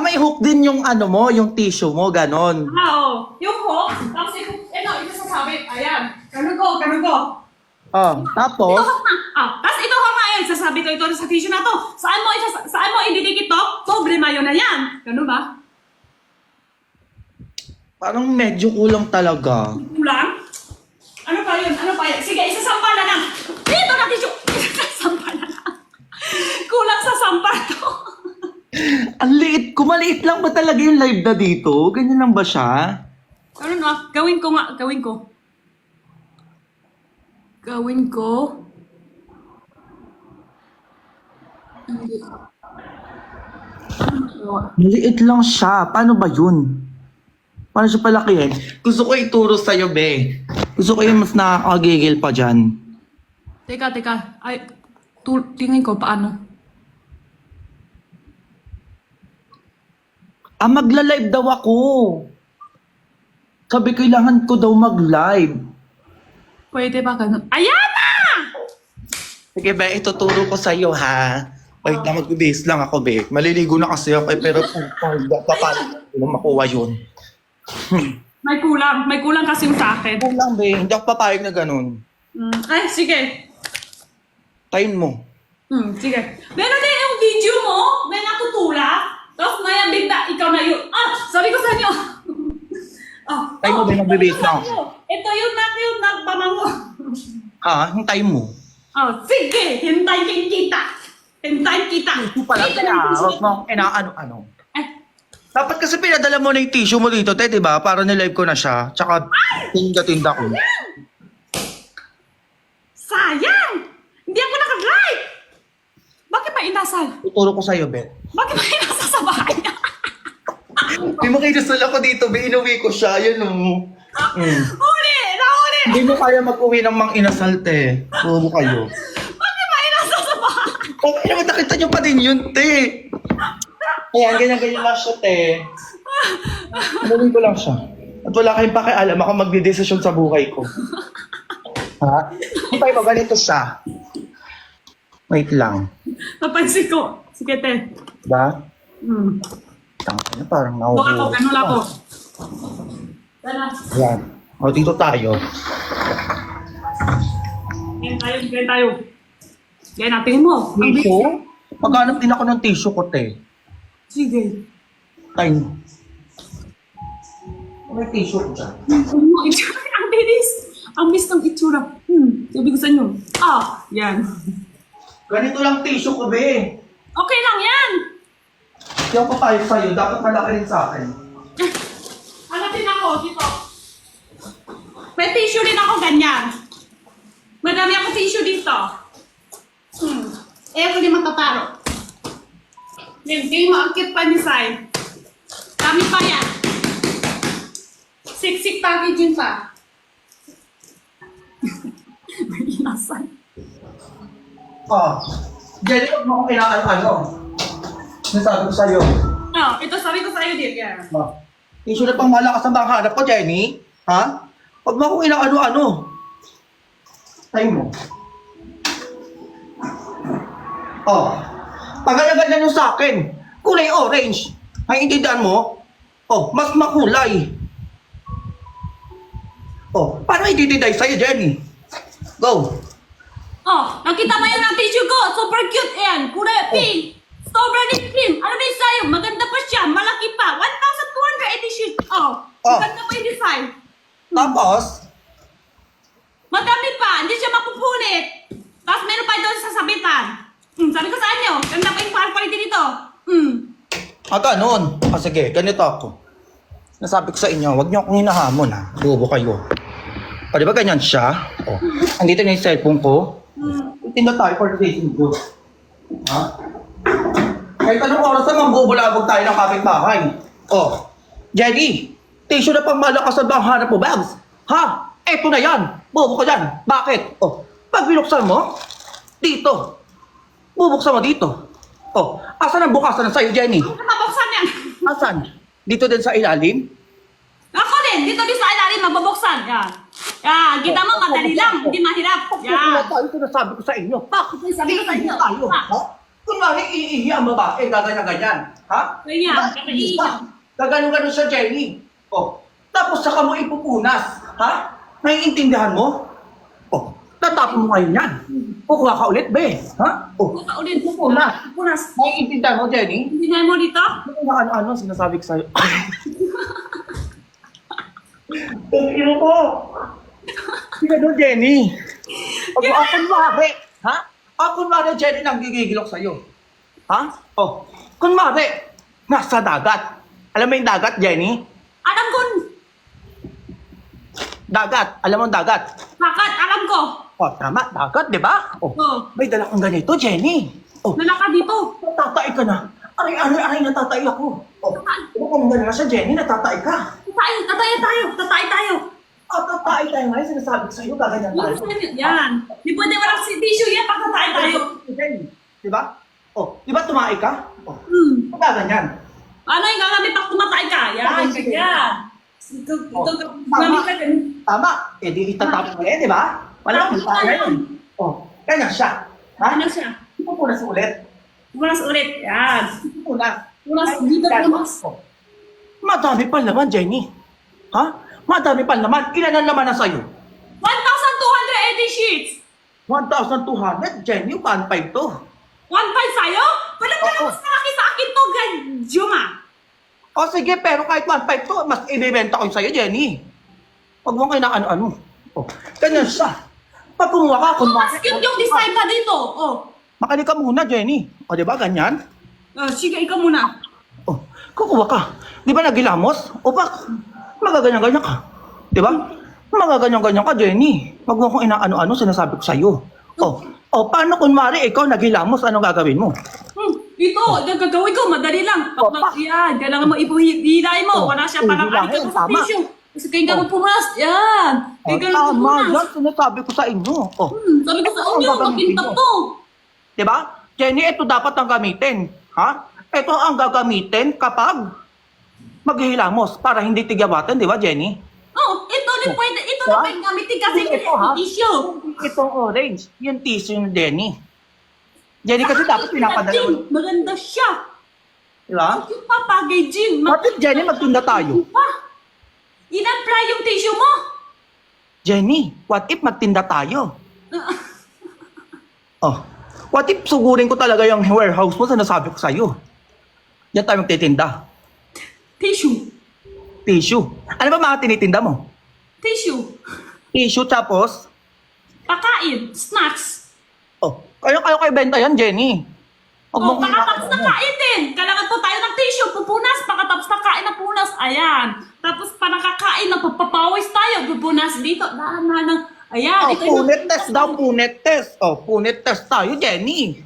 may hook din yung ano mo, yung tissue mo, ganon. Oo. Yung hook, tapos ito sasabi. Ayan. Ganun ko. Tapos, Ito hook na. Tapos ito hook na yan. Sasabi ko ito sa tissue na to. Saan mo ididikit to? Problema yun na yan. Ganun ba? parang medyo kulang talaga. Kulang? Ano pa yun? Sige, isasampa na lang. Dito na tissue. Isasampa na lang. Kulang sa sampa to. Ang liit ko, maliit lang ba talaga yung live na dito? Ganyan lang ba siya? Ano na? Gawin ko. Hindi. Maliit lang siya. Paano ba yun? Paano siya palakihin? Gusto ko ituro sa'yo, be. Gusto ko yung mas nakakagigil pa dyan. Teka. Ay, tingin ko paano. Magla-live daw ako. Sabi, kailangan ko daw mag-live. Pwede ba ganun? Ayan na! Sige, be, ituturo ko sa'yo, ha? Wait lang, mag-base lang ako, be. Maliligo na kasi ako, pero papalit ko makuha yun. May kulang kasi yung sa akin. Kulang, be. Hindi ako papayag na ganun. Ay, sige. Time mo. Sige. Meron din yung video mo, may natutula. Tapos maya bigla, ikaw na yun. Sabi ko sa inyo. Time mo, be, mag-base lang ako. Ito yung nagpamango. Hintayin mo. Sige, hintayin kita. Ito pala, kaya huwag mo ano. Dapat kasi pinadala mo na yung tissue mo dito, te, di ba? Para nilive ko na siya. Tsaka, tinda ko. Sayang! Hindi ako naka-drive! Bakit pa inasal? Tuturo ko sa'yo, be. Bakit pa inasal sa bahay niya? Di mo kinasal ako dito, be. Inuwi ko siya. Yun, Huli! Nahuli! Hindi mo kaya mag-uwi ng mang inasal, te. Puro kayo. Bakit pa inasal sa bahay? Okay naman, nakita nyo pa din yun, te. Ayan, ganyan lang siya, te. Inuwi ko lang siya. At wala kayong pakialam ako magdidesisyon sa buhay ko. Ha? Hintay ko, ganito siya. Wait lang. Napansin ko. Sige, te. Ba? Tangka na, parang Huwag ako, ganun lang ako. Tara. Ayan. O, dito tayo. Ganyan tayo. Yan, natin mo. Ang bilis. Tissue? Maghanap din ako ng tissue ko, te. Sige. Time. May tissue ko dyan. Ang bilis. Ang bilis ng itsura. Sabi ko sa inyo. Yan. Ganito lang tissue ko, be. Okay lang yan. Hindi ako papayag sa'yo. Dapat malaki rin sa akin. Hanapin ako dito. May tissue din ako ganyan. Madami ako tissue dito. Ako din matataro. Hindi maakit pa ni Sai. Dami pa yan. Siksik packaging pa. May inasan. Jenny, huwag mo akong inaano. Sinasabi ko sa'yo. Ito sabi ko sa iyo din. Yeah. Tissue na pang malakas ang bang hanap ko, Jenny. Ha? Huwag mo akong inaano-ano. Time mo. Pagalagan nyo sa akin. Kulay orange. Ay, intindihan mo? Mas makulay. Paano ititinday sa'yo, Jenny? Go. Nakita mo yung tissue ko. Super cute yan. Kulay pink. Strawberry cream. Ano din sa'yo? Maganda pa siya. Malaki pa. 1,286. Maganda pa yung design. Tapos, Madami pa. Hindi siya mapupunit. Tapos meron pa doon sa sabitan. Sabi ko sa inyo. Ganda pa yung quality dito. ganun. Sige, ganito ako. Nasabi ko sa inyo, huwag niyo akong hinahamon, ha. Bobo kayo. Di ba ganyan siya? Andito na yung cellphone ko. Tinda tayo for today's video. Ha? Kahit anong oras naman, bubulabog tayo ng kapitbahay. Jenny, tissue na pang malakas sa bang hanap mo, Babs. Ha? Eto na yan. Bobo ka dyan. Bakit? Pag binuksan mo, dito. Bubuksan mo dito. Asan ang bukasan na sa'yo, Jenny? Mabuksan yan. Asan? Dito din sa ilalim? Ako din. Dito din sa ilalim. Mabubuksan. Yan. Yan. Kita mo, madali lang. Hindi mahirap. Yan. Tayo sinasabi ko sa inyo. Bakit Sabi ko sa inyo. tayo? Ha? Kunwari, iihi ang babae, gaganyan-ganyan. Ha? Ganyan, Diba? kakaihi. Gaganon-ganon siya, Jenny. Oh. Tapos saka mo ipupunas. Ha? Naiintindihan mo? Oh. Tatapon mo ngayon yan. Kukuha ka ulit, be. Ha? Oh. Puta ulit. Punas. Punas. Naiintindihan mo, Jenny? Hindi na mo dito? Ano sinasabi ko sa'yo? Ino ko! Sino doon, Jenny? Kunwari, ha? Kunwari, Jenny, nang gigigilok sa'yo. Ha? Oh, kunwari, nasa dagat. Alam mo yung dagat, Jenny? Alam ko. Dagat. Alam mo yung dagat? Bakit? Alam ko. Oh, tama. Dagat, di ba? Oh, Oh. may dala kang ganito, Jenny. Oh, Nalaka dito. natatay ka na. Aray, natatay ako. Oh, kung gano'n na siya, Jenny, natatay ka. Tatay tayo. Tatay tayo ngayon, sinasabi ko sa'yo, gaganyan tayo. Yan. Di pwede walang tissue yan pag tatay tayo. Di ba? Oh, di ba tumae ka? Oh, Hmm. gaganyan. Ano yung gagamit pag tumatay ka? Yan, ganyan. Ito, gamit ka ganun. Tama. Eh, di itatapos mo di ba? Wala kang tayo ngayon. Oh, ganyan siya. Ha? Ano siya? Ipupunas ulit. Punas ulit. Yan. Ipupunas. Punas, dito punas. Oh. Madami pa naman, Jenny. Ha? Madami pa naman. Ilan ang laman na sa'yo? 1,280 sheets. 1,200, Jenny. 1,500 to. 1,500 sa'yo? Walang Oo. mas malaki sa akin to, Juma. O sige, pero kahit 1,500 to, mas ibibenta ko yung sa'yo, Jenny. Huwag mo kayo na ano-ano. Oh, ganyan siya. Pag kumuha ka, Oh, mas cute yung design pa dito. Oh. makinig ka muna, Jenny. O, di ba, ganyan? Sige, ikaw muna. Oh, kukuha ka. Di ba nagilamos? O bak, magaganyan-ganyan ka. Di ba? Magaganyan-ganyan ka, Jenny. Huwag mo kong inaano-ano, sinasabi ko sa'yo. Paano kunwari ikaw naghilamos, anong gagawin mo? Ito, gagawin ko, madali lang. Oh, Yan, kailangan mo ibuhilay mo. Wala siya para hihilahin, maalikot sa tama. tissue. Kasi kaya ganun pumas. Yan. Kaya ganun Tama, pumas. yan, sinasabi ko sa inyo. Sabi ko sa Ito ang inyo, gagamitin magpintap mo. to. Di ba? Jenny, ito dapat ang gamitin. Ha? Ito ang gagamitin kapag maghihilamos para hindi tigyawatan, di ba, Jenny? Oh, ito din pwede. Ito na Ha? pwede gamitin kasi Ito, ha? tissue. Itong orange, yung tissue ni Jenny. Jenny kasi dapat pinapadala mo. Maganda siya. Di ba? Yung pa packaging. Bakit, Jenny, magtinda tayo? In-apply yung tissue mo. Jenny, what if magtinda tayo? What if sugurin ko talaga yung warehouse mo, sinasabi ko sa'yo? Yan tayo magtitinda. Tissue. Tissue. Ano ba mga tinitinda mo? Tissue. Tissue tapos, Pakain. Snacks. kayo benta yan, Jenny. Huwag mong Pakatapos na kain din. Kailangan po tayo ng tissue. Pupunas. Pakatapos na kain na punas. Ayan. Tapos pa nakakain na papapawis tayo. Pupunas dito. Daan. Ayan. Ito yung- punit test daw, punit test. Punit test tayo, Jenny.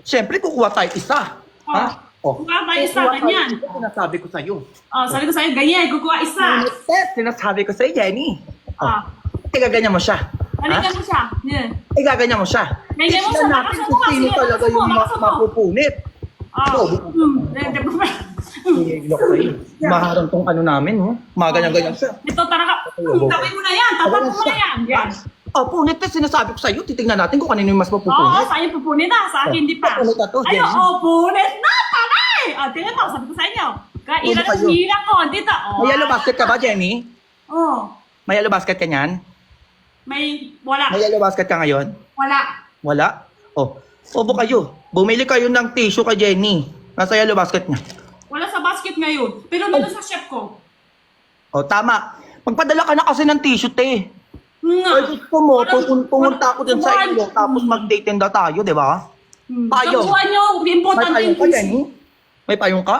Siyempre, kukuha tayo isa. Ha? Kukuha tayo isa, ganyan. Sinasabi ko sa'yo. Sabi ko sa'yo, ganyan. Kukuha isa. Punit test, sinasabi ko sa'yo, Jenny. Igaganyan mo siya. Balikan mo siya. Yeah. Igaganyan mo siya. Ganyan mo Tignan siya. natin Lakasan kung mo, sino sige, talaga lakasan mo, yung lakasan mo. mapupunit. Maharang tong ano namin, Maganyan-ganyan siya. Ito, tara ka. Gawin mo na yan. Tapat mo na yan. Yan. Punit test, sinasabi ko sa'yo. Titignan natin kung kanino yung mas Oo, mapupunit. sa'yo pupunit na. Sa akin, di pa. Pupunit na to, Ayun, Jenny. punit na. Panay. Tingnan mo, sabi ko sa inyo. Kailan Puno kayo. ang hira ko. Dito. May yellow basket ka ba, Jenny? May yellow basket ka niyan? Wala. May yellow basket ka ngayon? Wala. Wala? Obo kayo. Bumili kayo ng tissue kay Jenny. Nasa yellow basket niya. Wala sa basket ngayon. Pero nandun sa chef ko. Tama. Magpadala ka na kasi ng tissue, te. Nga. Ay, gusto mo, Walang- pumunta ako dun sa walang- inyo, tapos mag-date na tayo, di ba? Payong. Nakuha nyo. May Important payong ka, yung Jenny? May payong ka?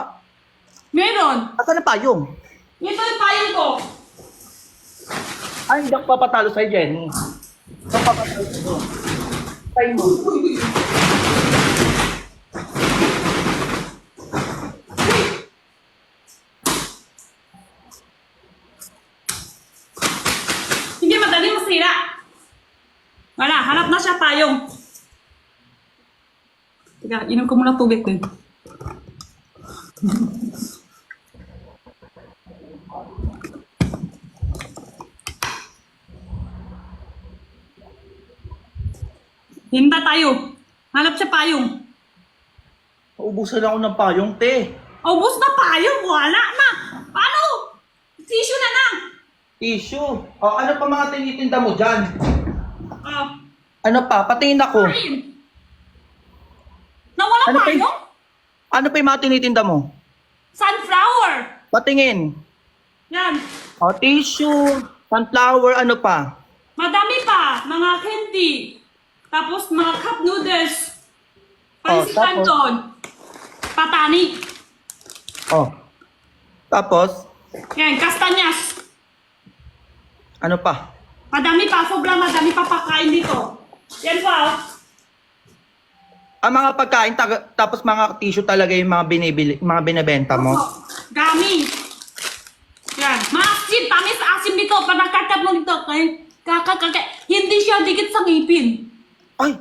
Meron. Asan ang payong? Ito yung payong ko. Ay, hindi ako papatalo sa'yo, Jenny. Hindi ako papatalo sa'yo. Payong mo. Hindi madaling masira. Wala. Hanap na siya payong. Teka, inom ko muna tubig din. Hinta tayo. Hanap siya payong. nauubusan ako ng payong, te. Ubus na payo, wala na. Paano? Tissue na lang. Tissue. O, ano pa mga tinitinda mo dyan? Oh, Ano pa? Patingin ako. ayun. Nawala Ano pa payo? Ano pa yung mga tinitinda mo? Sunflower. Patingin. Yan. O, tissue, sunflower, ano pa? Madami pa. Mga candy. Tapos mga cup noodles. Pansit tapos? canton. Patani. O. Tapos, Yan, kastanyas. ano pa? Madami pa. Sobrang madami pa pakain dito. Yan pa. Oh. Ang mga pagkain, tapos mga tissue talaga yung mga binibili, mga binebenta mo. Opo. Dami. Yan. Maasim. Tamis asim dito. Pag nakakap mo dito. Hindi siya dikit sa ngipin. Ay,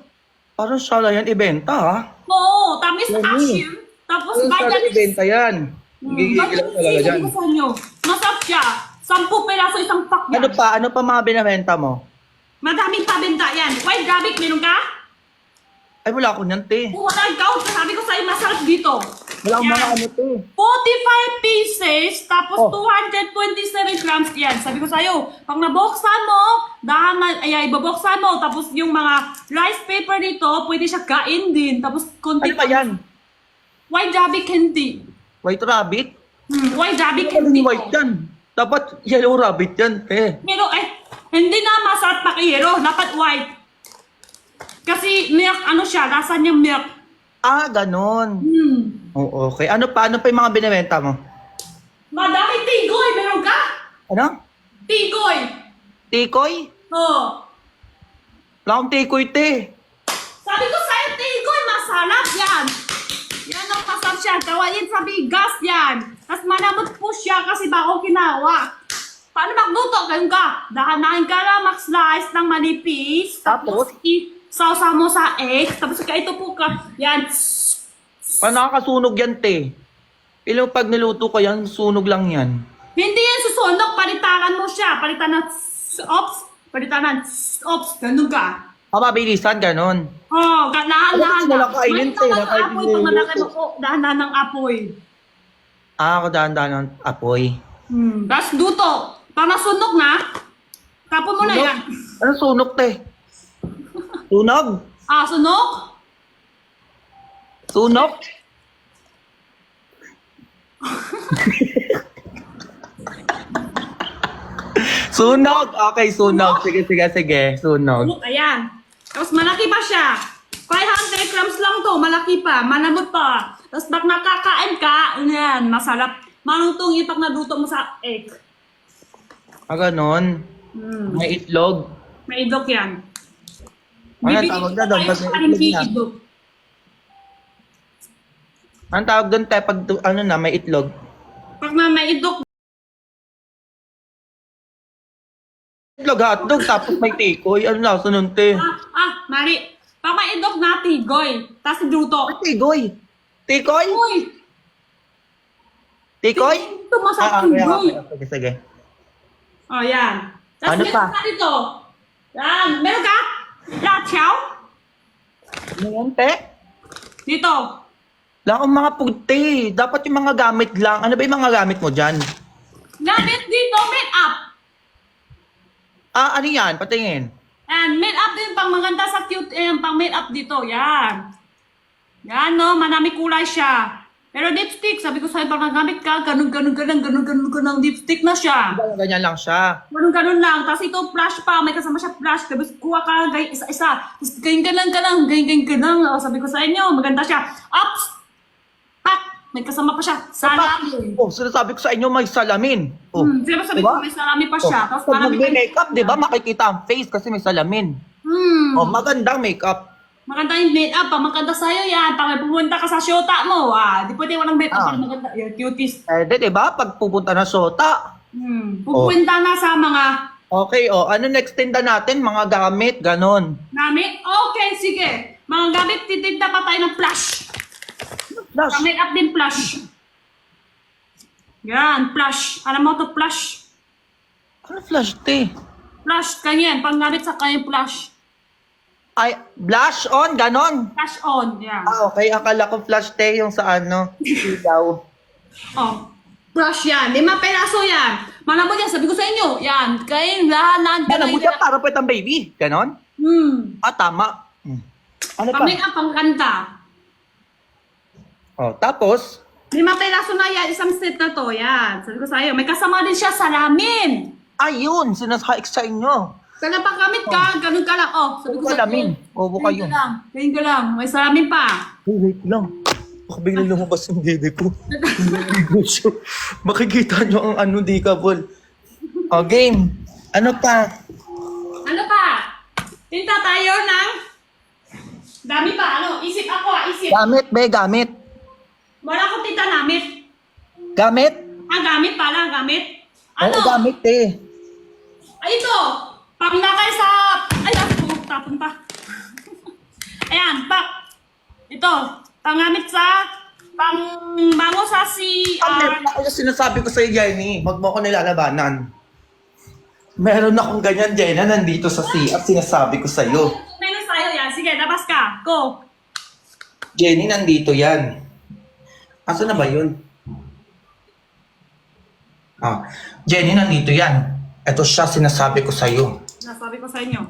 parang sala yan ibenta, ha? Oo. Tamis Yan asim. Tapos Parang sala vitamins. ibenta yan. Gigigil ako talaga dyan. Masarap siya. 10 peraso isang pack yan. Ano pa mga binibenta mo? Madaming pabenta yan. White rabbit, meron ka? Ay, wala ako niyan, te. Wala ikaw. Sabi ko sa'yo, masarap dito. Wala akong Yan. mga ano, te. 45 pieces, tapos Oh. 227 grams yan. Sabi ko sa'yo, pag naboksan mo, ibaboksan mo, tapos yung mga rice paper dito, pwede siya kain din. Tapos konti Ano pa yan? White rabbit candy. White rabbit? White rabbit Ano candy. yung white yan? Dapat yellow rabbit yan, te. Pero hindi na masarap pa kay Hero. Dapat white. Kasi milk, ano siya, lasa niyang milk. Ah, ganon. Oo, okay. Ano pa yung mga binibenta mo? Madami tigoy, meron ka? Ano? Tigoy. Tikoy? Oh. Wala akong tikoy, te. Sabi ko sa'yo, tigoy, masarap yan. Yan ang masarap siya. Kawain sa bigas yan. Tapos manamot po siya kasi bago kinawa. Paano magluto? Ganun ka. Dahanahin ka lang, mag-slice ng manipis. Tapos? Sausaw mo sa egg. Tapos ito po ka. Yan. Paano nakakasunog yan, te? Ilang pag niluto ko yan, sunog lang yan. Hindi yan susunog. Palitaran mo siya. Palitan ng ops. Palitan ng ops. Ganun ka. Mabilisan, ganon. Oh, dahan-dahan Ano, wala kainin, te. Dahan-dahan ng Nakainin apoy. na Pag yung malaki luto. mo po, dahan-dahan ng apoy. Ah, ako dahan-dahan ng apoy. Tapos luto. Pag nasunog na, tapon mo na Sunog? yan. Ano sunog, te? Sunog? Ah, sunog? Sunog? Sunog! Okay, sunog. Sige. Sunog. Sunog, ayan. Tapos malaki pa siya. 500 grams lang to, malaki pa, manamot pa. Tapos pag nakakain ka, yan, masarap. Manutong yung pag naluto mo sa egg. Ah, ganon. May itlog. May idok yan. Ano Bibigyan tawag ko na doon? kayo Pag sa may hindi itlog na. idok. Anong tawag doon, te? Pag ano na, may itlog. Pag may idok, Itlog, hotdog, tapos may tikoy. Ano na, sunod, te? Mari. Pag may idok na, tigoy. Tapos luto. Ay, tigoy. Tikoy? Uy! Tikoy? Ito masarap tigoy. Sige. Oh, yan. Tapos Ano meron pa? ka dito. Yan. Meron ka? Lachaw? Ano yan, te? Dito. Wala akong mga puti. Dapat yung mga gamit lang. Ano ba yung mga gamit mo dyan? Gamit dito, made up. Ah, ano yan? Patingin. And made up din pang maganda sa cute, pang made up dito. Yan. Yan, no. Manami kulay siya. Pero lipstick, sabi ko sa'yo, pag nagamit ka, ganun lipstick na siya. Ganyan lang siya. Ganun lang. Tapos ito, flash pa. May kasama siya flash. Tapos kuha ka, isa-isa. Tapos ganyan ka lang. O, sabi ko sa inyo, maganda siya. Ups! Pak! May kasama pa siya. Salami. Oh, sinasabi ko sa inyo, may salamin. Oh. Diba sabi Diba? ko, may salami pa siya. Tapos Pag marami mag-makeup, di ba, makikita ang face kasi may salamin. Oh, magandang makeup. Maganda yung made up. Maganda sa'yo yan. Pag may pumunta ka sa shota mo, di pwede walang made up. Para maganda. Yan, cuties. Di ba, pag pupunta na sota. Pupunta na sa mga Okay, ano next tinda natin? Mga gamit, ganon. gamit. Okay, sige. Mga gamit, titinda pa tayo ng flash. Flash. Pang made up din flash. Yan, flash. Alam mo to flash? Ano flash, te? Flash, kanyan. Pang gamit sa kanyang flash. Ay, blush on, ganon. Cash on. Yan. Okay. Akala ko flash te yung sa ano. Ilaw. Oh. Brush yan. 5 peraso yan. Malambot yan. Sabi ko sa inyo. Yan. Kain lahat. Yan, mo siya para po itang baby. Ganon? Tama. Ano pa? Kami ang pangkanta. Tapos, 5 peraso na yan. Isang set na to. Yan. Sabi ko sa iyo. May kasama din siya salamin. ayun, sinasaik sa inyo. Kaya pagkamit ka, ganun ka lang. Oh, sabi ko sa Salamin. Obo kayo. Ganyan ka lang. May salamin pa. Wait lang. Baka biglang lumabas yung bebe ko. Makikita nyo ang ano di ka, Paul. Game. Ano pa? Ano pa? Tinta tayo ng... Dami pa. Ano? Isip ako isip. Gamit, be, gamit. Wala akong tinta namit. Gamit? Gamit pala, gamit. Ano? Oo, gamit eh. Ay, ito. Panglakay sa... Ay, tapon pa. Ayan, ito. Pangamit sa... Pangbango sa CR. Ako yung sinasabi ko sa'yo, Jenny. Huwag mo ako nilalabanan. Meron akong ganyan, Jenna, nandito sa CF. Sinasabi ko sa'yo. Meron sa'yo yan. Sige, labas ka. Go. Jenny, nandito yan. Asa na ba yun? Jenny, nandito yan. Ito siya, sinasabi ko sa'yo. Nasabi ko sa inyo.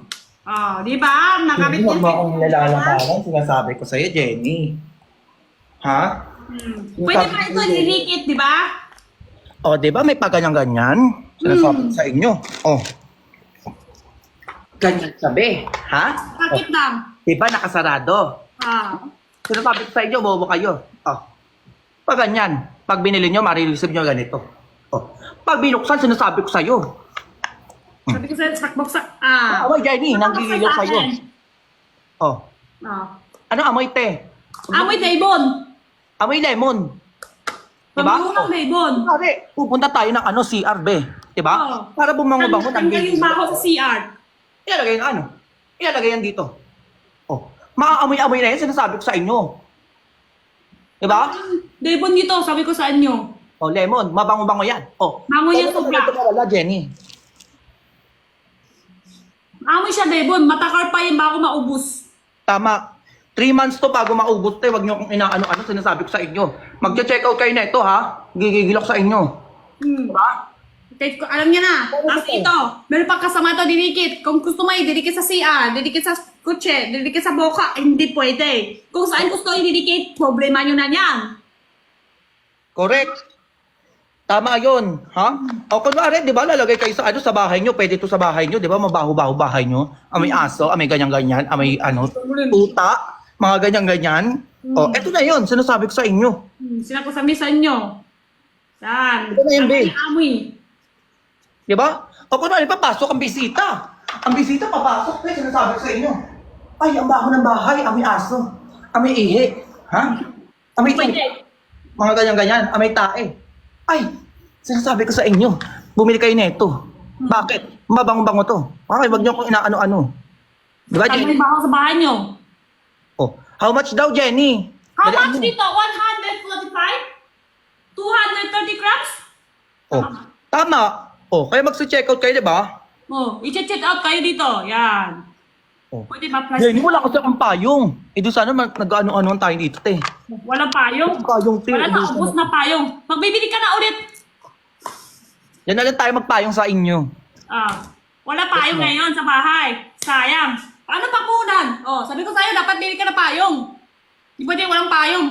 Di ba? Nagamit Huwag yan. mo akong nilalabanan. Sinasabi ko sa'yo, Jenny. Ha? Pwede pa ito lilikit, di ba? Di ba may paganyan-ganyan? Sinasabi ko sa inyo. Ganyan sabi. Ha? Bakit lang? Di ba nakasarado? Sinasabi ko sa inyo, bobo kayo. Pag ganyan, pag binili nyo, marireceive nyo ganito. Pag binuksan, sinasabi ko sa'yo. Sabi ko sa'yo, sakbok sa... Amoy, Jenny, nanggigilo sa'yo. Ano amoy, te? Amoy Daybon. Amoy lemon. Diba? Pagbuhang Daybon. Pare, pupunta tayo ng CR, be. Diba? Para bumango-bango, Tanggalin ba ako sa CR? Ilalagay yung ano? Ilalagay yan dito. Maaamoy-amoy na yan, sinasabi ko sa inyo. Diba? Daybon dito, sabi ko sa inyo. Lemon, mabango-bango yan. Bango yan sobra. Wala, Jenny. Amoy siya Daybon, matakar pa yun bago maubos. Tama. 3 months to bago maubos to. Huwag niyo kung inaano-ano, sinasabi ko sa inyo. Mag-check out kayo na ito, ha? Gigigil ako sa inyo. Diba? Okay, alam niya na. Tapos ito, meron pa kasama ito, dinikit. Kung gusto mo didikit sa CR, didikit sa kutse, didikit sa boka, hindi pwede. Kung saan gusto i-didikit, problema nyo na yan. Correct. Tama yun, ha? Kunwari, di ba, lalagay kayo sa sa bahay nyo, pwede ito sa bahay nyo, di ba, mabaho-baho bahay nyo, may aso, may ganyan-ganyan, may tuta, mga ganyan-ganyan. Eto na yun, sinasabi ko sa inyo. Sinakusamisan nyo. Yan. Ito na yun, babe. Amoy. Di ba? Kunwari, papasok ang bisita. Ang bisita, papasok, sinasabi ko sa inyo. Ay, ang baho ng bahay, may aso, may ihi, ha? May tuta, mga ganyan-ganyan, may tae. Ay, sinasabi ko sa inyo, bumili kayo nito. Bakit? Mabango-bango to. Okay, wag niyo akong inaano-ano. Di ba, Jenny? Amoy ba ako sa bahay nyo? How much daw, Jenny? How much dito? 145? 230 grams? Tama. Kaya magsi-check out kayo, di ba? I-check out kayo dito. Yan. Pwede ba plastic? Jenny, wala kasi akong payong. Doon sana nag-ano-ano tayo dito, te. Walang payong? Payong, te. Wala na, ubos na payong. Magbibili ka na ulit. Yan na lang tayo magpayong sa inyo. Wala payong ngayon sa bahay. Sayang. Paano pakunan? Sabi ko sa'yo, dapat bili ka na payong. Di pwede walang payong.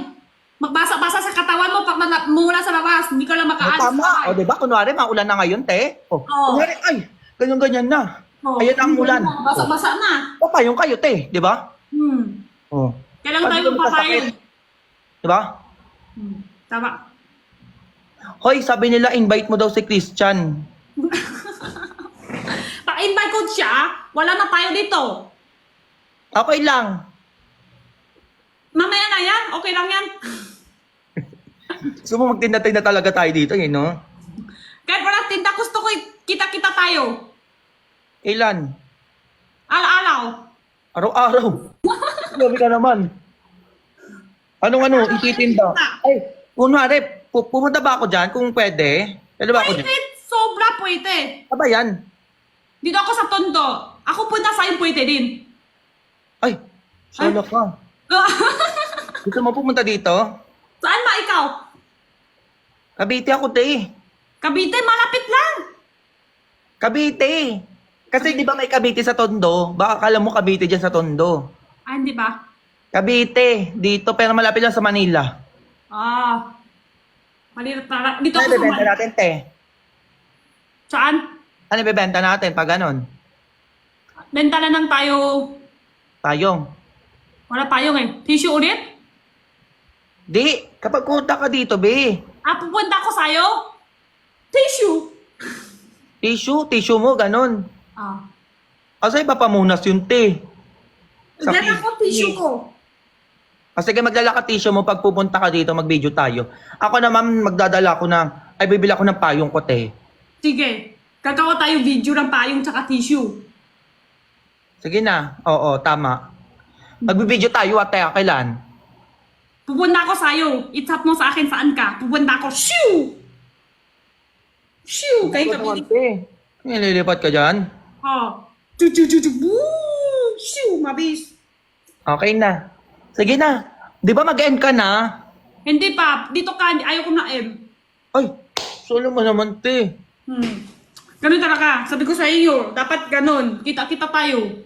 Magbasa-basa sa katawan mo pag mula sa labas. Hindi ka lang makaalis sa Tama. bahay. Di ba? Kunwari, maulan na ngayon, te. Kunwari, ay, ganyan-ganyan na. Ayan ang ulan. Basa-basa na. Papayong kayo, te. Di ba? Kailangan tayo magpapayong. Di ba? Tama. Hoy, sabi nila, invite mo daw si Christian. Pa-invite ko siya, wala na tayo dito. Okay lang. Mamaya na yan, okay lang yan. Gusto mo magtinda-tinda talaga tayo dito, no? Kahit wala tinda, gusto ko kita-kita tayo. Ilan? Alaw-alaw. Araw-araw. Sabi ka naman. Anong ititinda? Ay, kunwari, pumunta ba ako dyan kung pwede? Pwede ba ako dyan? Pwede, sobra pwede. Aba yan? Dito ako sa Tondo. Ako punta sa'yo pwede din. Ay, Solo ka. Gusto mo pumunta dito? Saan ba ikaw? Cavite ako, te. Cavite, malapit lang. Cavite. Kasi di ba may Cavite sa Tondo? Baka akala mo Cavite dyan sa Tondo. Ah, hindi ba? Cavite, dito, pero malapit lang sa Manila. Ah. Malirap na. Dito Ano ako sa ibebenta natin, te? Saan? Ano ibebenta natin pag ganon? Benta na lang tayo. Payong. Wala payong eh. Tissue ulit? Di, kapag punta ka dito, be. Ah, pupunta ko sa'yo? Tissue. Tissue mo, ganon. Ah. Kasi iba pamunas yun, te. Sa Diyan ako tissue ko. Kasi magdala ka tissue mo pag pupunta ka dito, mag-video tayo. Ako naman, magdadala ko ng, ay bibili ako ng payong ko, te. Sige. Gagawa tayo video ng payong tsaka tissue. Sige na. Oo, tama. Magbibideo tayo, ate, kailan? Pupunta ako sa'yo. Itap mo sa akin saan ka. Pupunta ako. Shoo! Shoo! Kay kami. Nililipat ka dyan? Oh. Woo! Shoo! Mabis. Okay na. Sige na. Di ba mag-end ka na? Hindi pa. Dito ka. Ayaw ko na M. Ay, solo mo naman, te. Ganun talaga. Sabi ko sa iyo. Dapat ganun. Kita-kita tayo.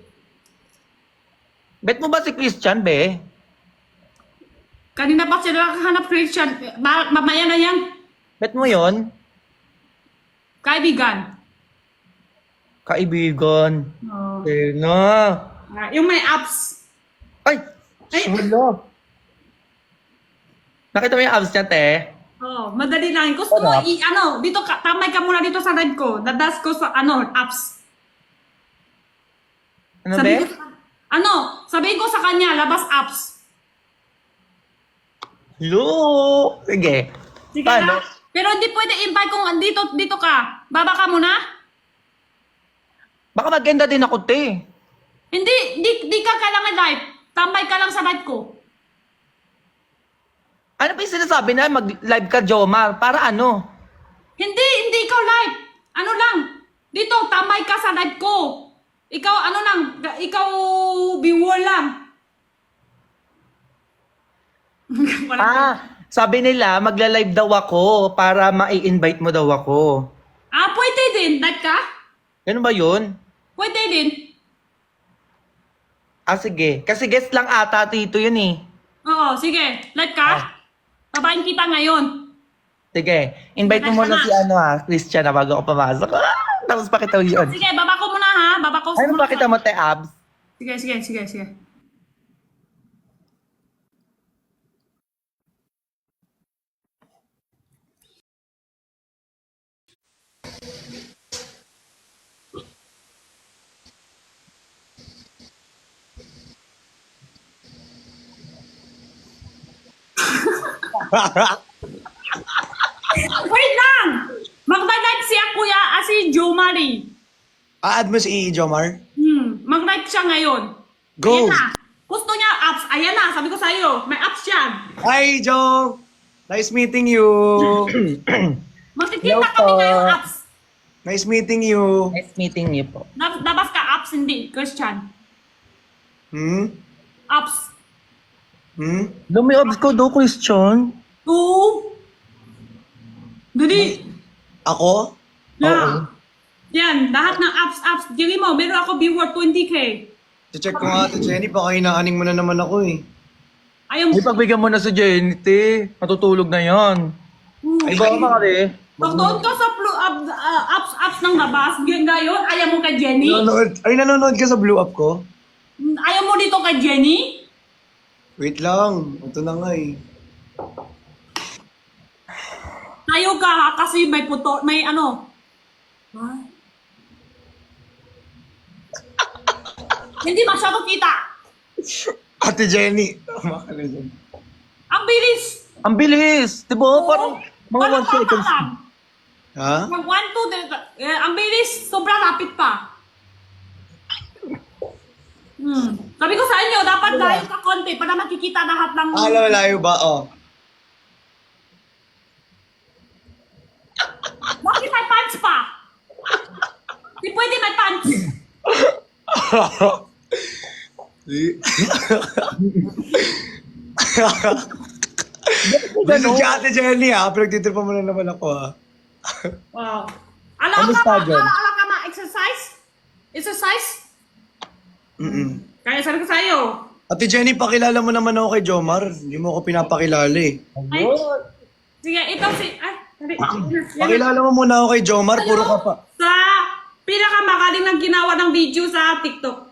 Bet mo ba si Christian, be? Kanina pa sila nakahanap Christian. Mamaya na yan. Bet mo yon? Kaibigan. Kaibigan. Oh. Eh na. Yung may apps. Ay! Solo. Nakita mo yung abs niya, te? Oh, madali lang. Gusto mo, dito ka, tamay ka muna dito sa live ko. Dadas ko sa, apps. Ano, be? Sabihin ko sa kanya, labas apps. Lo! Sige. Sige Paano? na. Pero hindi pwede invite kung dito ka. Baba ka muna. Baka maganda din ako, te. Hindi, di ka kailangan live. Tambay ka lang sa live ko. Ano pa yung sinasabi na mag-live ka, Jomar? Para ano? Hindi ikaw live. Ano lang. Dito, tambay ka sa live ko. Ikaw, ikaw viewer lang. Sabi nila, magla-live daw ako para ma-invite mo daw ako. Pwede din. Live ka? Ganun ba yun? Pwede din. Sige. Kasi guest lang ata dito yun eh. Oo, sige. Live ka? Babain kita ngayon. Sige. Invite mo muna si Christian na bago ako pumasok. Tapos pakita mo yun. Sige, baba ko muna ha. Baba ko Ano muna. pakita mo, te, abs? Sige. Wait lang! Mag-live siya kuya, si Jomari. Add mo si Jomar? Mag-live siya ngayon. Go! Ayan na. Gusto niya apps. Ayan na, sabi ko sa'yo. May apps yan. Hi, Jo! Nice meeting you! Magkikita Hello kami po. ngayong apps. Nice meeting you! Nice meeting you po. Labas ka apps, hindi. Christian. Apps. Lumi abs ko do, Christian. Oo. Dali. Ako? Yeah. Yan, lahat ng apps. Dili mo, meron ako viewer 20K. Check ko nga ito, Jenny. Baka inaaning mo na naman ako eh. Ayaw mo. Ay, pagbigyan mo na si Jenny, te. Matutulog na yan. Ay, baka mga te. Pag doon ka sa apps ng labas, ngayon, ayaw mo kay Jenny? Nanonood ka sa Blue Up ko? Ayaw mo dito kay Jenny? Wait lang. Ito na nga eh. Ayaw ka ha, kasi may puto, may ano. Hindi masyado kita. Ate Jenny. Tama ka na dyan. Ang bilis. Ang bilis. Diba? Parang mga Parang 1 seconds. lang. Ha? Mag 1, 2, ang bilis. Sobrang lapit pa. Sabi ko sa inyo, dapat layo ka konti para makikita lahat ng... Layo ba? Oh. Bakit may pants pa? Di pwede may pants. Gusto si Ate Jenny ha, pinagtitripan mo na naman ako ha. Wow. Ala Kamusta, ka John? ka ma-exercise? Exercise? Kaya sabi ko sa'yo. Ate Jenny, pakilala mo naman ako kay Jomar. Hindi mo ako pinapakilala eh. Ay, sige, ito si... Ay, sabi. Pakilala mo muna ako kay Jomar, puro ka pa. Sa pinakamagaling ng ginawa ng video sa TikTok.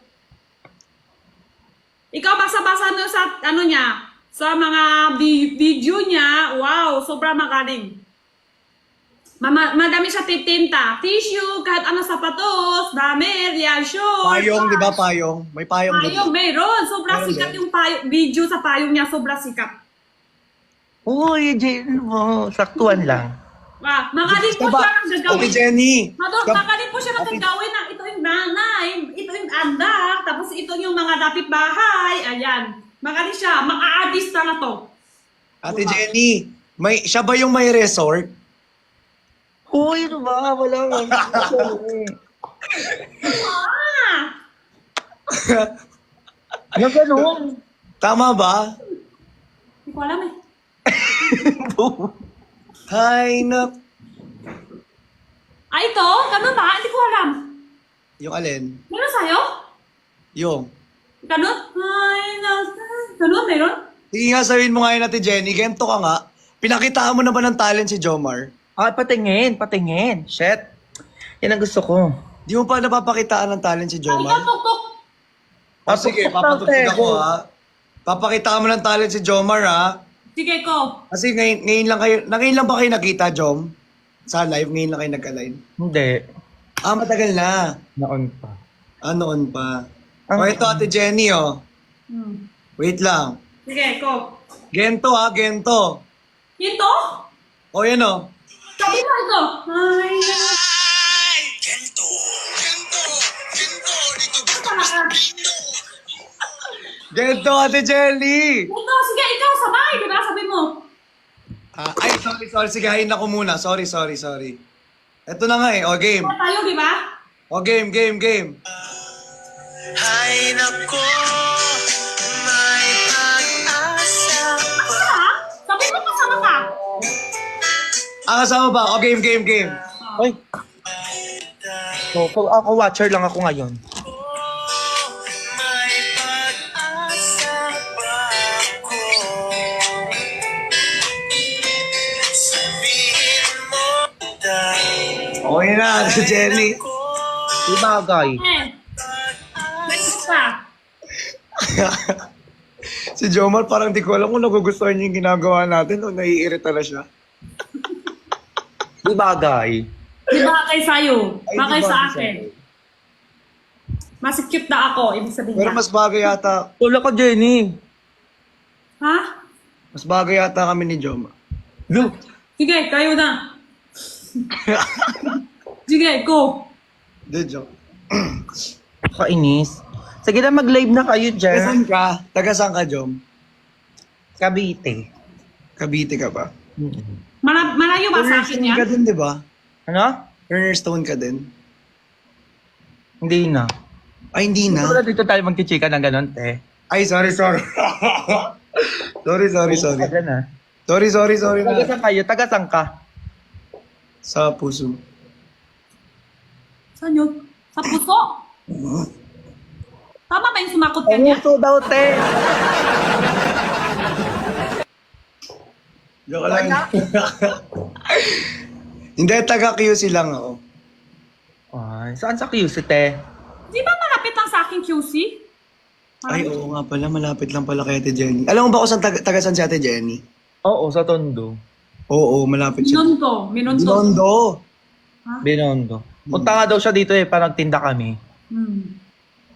Ikaw basa-basa nyo sa ano niya, sa mga video niya, wow, sobrang magaling. Madami siya titinta. Tissue, kahit ano sapatos, dami, real shoes. Payong, di ba payong? May payong dito. Payong, meron. Sobrang Meron sikat din. yung video sa payong niya, sobrang sikat. Uy, Jen, saktuan lang. Magaling po Diba? siya ng Ate gagawin. Jenny. Magaling po siya ng gagawin na ito yung nanay, ito yung anak, tapos ito yung mga dapit bahay. Ayan. Magaling siya. Mag-a-artista na to. Ate Jenny, siya ba yung may resort? Uy, ano ba? Wala nga. Ah! Ano ganun? Tama ba? Hindi ko alam eh. Hay na... Ito? Ganun ba? Hindi ko alam. Yung alin? Meron sa'yo? Yung. Ganun? Ay, ganun, meron? Sige nga, sabihin mo nga yun, Ate Jenny. Gento ka nga. Pinakitaan mo na ba ng talent si Jomar? Ah, patingin. Shit. Yan ang gusto ko. Di mo pa napapakitaan ng talent si Ay, Jomar? ikaw, tuk-tuk. Sige, papatugtog ako ha. Papakitaan mo ng talent si Jomar ha. Sige ko. Kasi ngayon lang ba kayo nakita, Jom? Sa live, ngayon lang kayo nagka-live? Hindi. Ah, matagal na. Naon pa. Ah, noon pa. Ang- O ito, Ate Jenny, oh. Wait lang. Sige ko. Gento ha, gento. Ito? O yan oh. Sabi mo ito. Ay, Gento, Ate Jenny! ito, sige, ikaw, sabay. Di ba? Sabi mo. Ay, sorry. Sige, hain ako muna. Sorry. Ito na nga eh. O, game. Ito tayo, di ba? O, game. Hay nako, may pag-asa pa. Ha? Sabi mo kasama ka. Kasama ba? O, game. Uy. So, ako watcher lang ako ngayon. May pag-asa pa ako. Sabihin mo dahil O, yun na, Ate Jenny. Di bagay. Next pa. Si Jomar parang di ko alam kung nagugustuhan niya yung ginagawa natin o naiirita na siya. Di bagay. Di ba kay sa'yo? Ay, Bakay di ba sa kay akin. sa'yo? Mas cute na ako, ibig sabihin Pero niya. mas bagay yata, Wala ka, Jenny. Ha? mas bagay yata kami ni Jomar. Look. Sige, kayo na. Sige, go. Di, joke. Kainis. Sige na, mag-live na kayo Taga dyan. saan ka? Taga saan ka, Jom? Cavite. Cavite ka ba? Malayo ba sa akin Cornerstone yan? ka din, di ba? Ano? Cornerstone ka din. Hindi na. Ay, hindi Wala na. dito tayo magchichika ng ganun, te. Ay, sorry. sorry. Taga na. Sorry Taga na. saan kayo? Taga saan ka? Sa puso. Saan yun? Sa puso? Tama ba yung sumakot ka niya? Puso daw, te. Joke lang. Hindi, taga QC lang ako. Ay, saan sa QC, te? Di ba malapit lang sa akin QC? Ay, oo nga pala. Malapit lang pala kay Ate Jenny. Alam mo ba kung saan taga saan si Ate Jenny? Oo, sa Tondo. Oo, malapit siya. Minondo. Binondo. Binondo. Punta nga daw siya dito eh, parang tinda kami.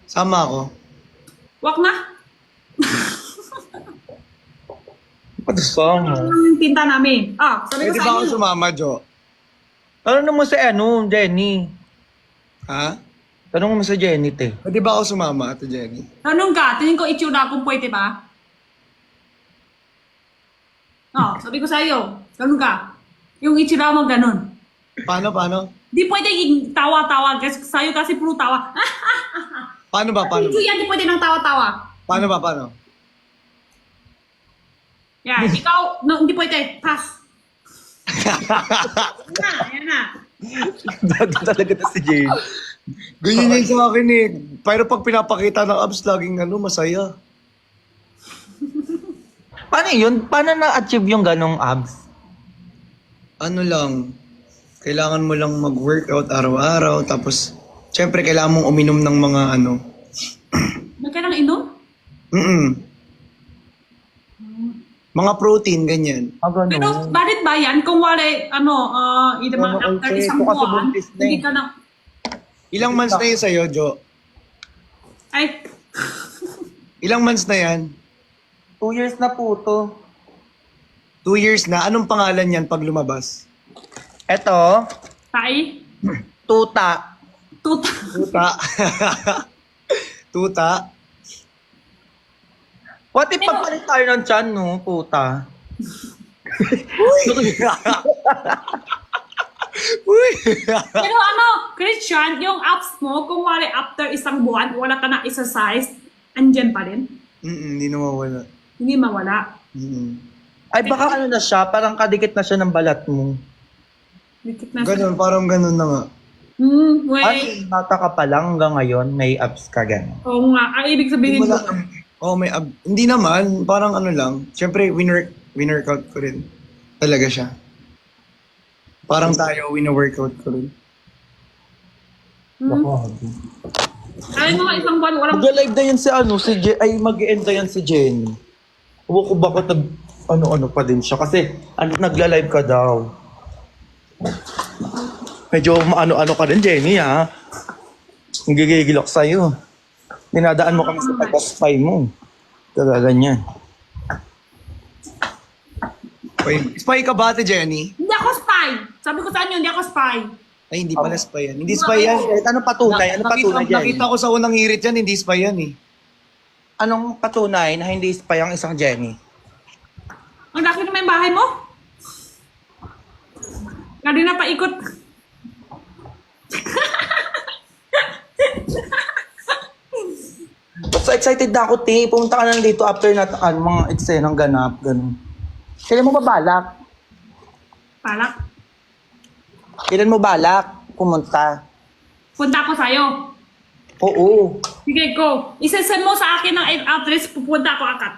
Sama ako. Wak na. Patusong. Ang tinta namin. Sabi ko Pwede sa ba ako inyo. sumama, Jo? Ano naman si Jenny? Ha? Tanong mo sa Jenny, te. Pwede ba ako sumama, Ate Jenny? Tanong ka, tingin ko itsura kung pwede ba? Sabi ko sa iyo. Tanong ka. Yung itsura mo ganun. Paano? Di pwede yung tawa-tawa. Kasi sa'yo kasi puro tawa. Paano ba? Video yan, di pwede ng tawa-tawa. Paano ba, paano? Yan, ikaw, no, hindi pwede. Pass. Ayan na. Gago talaga na si Jane. Ganyan yun sa akin eh. Pero pag pinapakita ng abs, laging masaya. Paano yun? Paano na-achieve yung ganong abs? Ano lang, kailangan mo lang mag-workout araw-araw, tapos, syempre, kailangan mong uminom ng mga May ka nang inom? mga protein, ganyan. Pero bakit ba yan? Kung wala, hindi mga after isang buwan, hindi ka na... Ilang months na yun sa'yo, Jo? Ay, Ilang months na yan? 2 years na po to. 2 years na. Anong pangalan yan pag lumabas? Eto, tay, tuta. tuta. Tuta. Tuta. What if pagpalit tayo ng chan, no? Puta. Uy! Pero Christian, yung apps mo, kung wala after isang buwan, wala ka na exercise, andyan pa rin. Hindi nawawala. Hindi mawala. Ay, baka ano na siya, parang kadikit na siya ng balat mo. Dikit na Ganun, parang ganun na nga. Ay, bata ka pa lang hanggang ngayon, may abs ka gano'n. Oo nga, ang ibig sabihin ko, Hindi naman, parang ano lang. Siyempre, win-workout ko rin. Talaga siya. Parang tayo, win-workout ko rin. ay mga isang buwan, walang Mag-live na yan si mag-e-end na yan si Jenny. Huwag ko bakit ano pa din siya. Kasi, nagla-live ka daw. Medyo maano-ano ka din, Jenny, ha? Nagigigil ako sa'yo. Dinadaan mo kami sa taga-spy mo. Ganyan. Wait, spy ka ba, Ate Jenny? Hindi ako spy. Sabi ko sa inyo, hindi ako spy. Ay, hindi pala spy yan. Hindi spy yan. Ano patunay? Ano patunay, Jenny? Nakita ko sa unang hirit yan, hindi spy yan eh. Anong patunay na hindi spy ang isang Jenny? Ang laki naman yung bahay mo. Kanina pa ikot. So excited na ako, Ti. Pumunta ka na dito after mga eksenang ganap, ganun. Kailan mo ba balak? Palak. Kailan mo balak pumunta? Punta ako sa'yo. Oo. Sige, go. Isasend mo sa akin ng address, pupunta ako agad.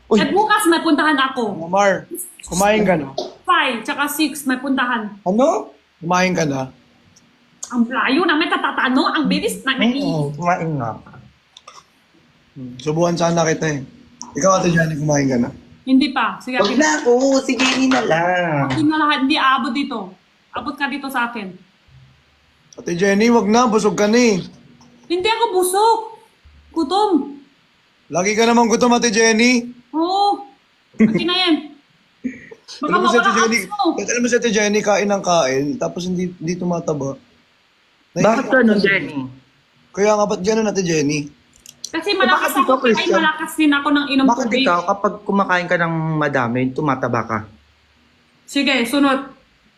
Uy. At bukas may puntahan ako. Omar, kumain ka na? 5, tsaka 6 may puntahan. Ano? Kumain ka na? Ang layo na may tatatano, ang bilis na Oo, kumain nga. Subuhan sana kita eh. Ikaw, Ate Jenny, kumain ka na? Hindi pa. Sige, Huwag na ako, si Jenny na lang. Hindi na lahat, hindi aabot dito. Abot ka dito sa akin. Ate Jenny, wag na. Busog ka na eh. Hindi ako busog. Gutom. Lagi ka naman gutom, Ate Jenny. Oo. Pati na yan. Baka Alam mo si Ate mawala Jenny, abs mo. alam mo si Ate Jenny, kain ng kain, tapos hindi tumataba. Bakit ganun, Jenny? Kaya nga, ba't gano'n, Ate Jenny? Kasi malakas Bakit ikaw, ako, kaya Christian? malakas din ako ng inom Bakit tubig. ikaw, kapag kumakain ka ng madami, tumataba ka? Sige, sunod.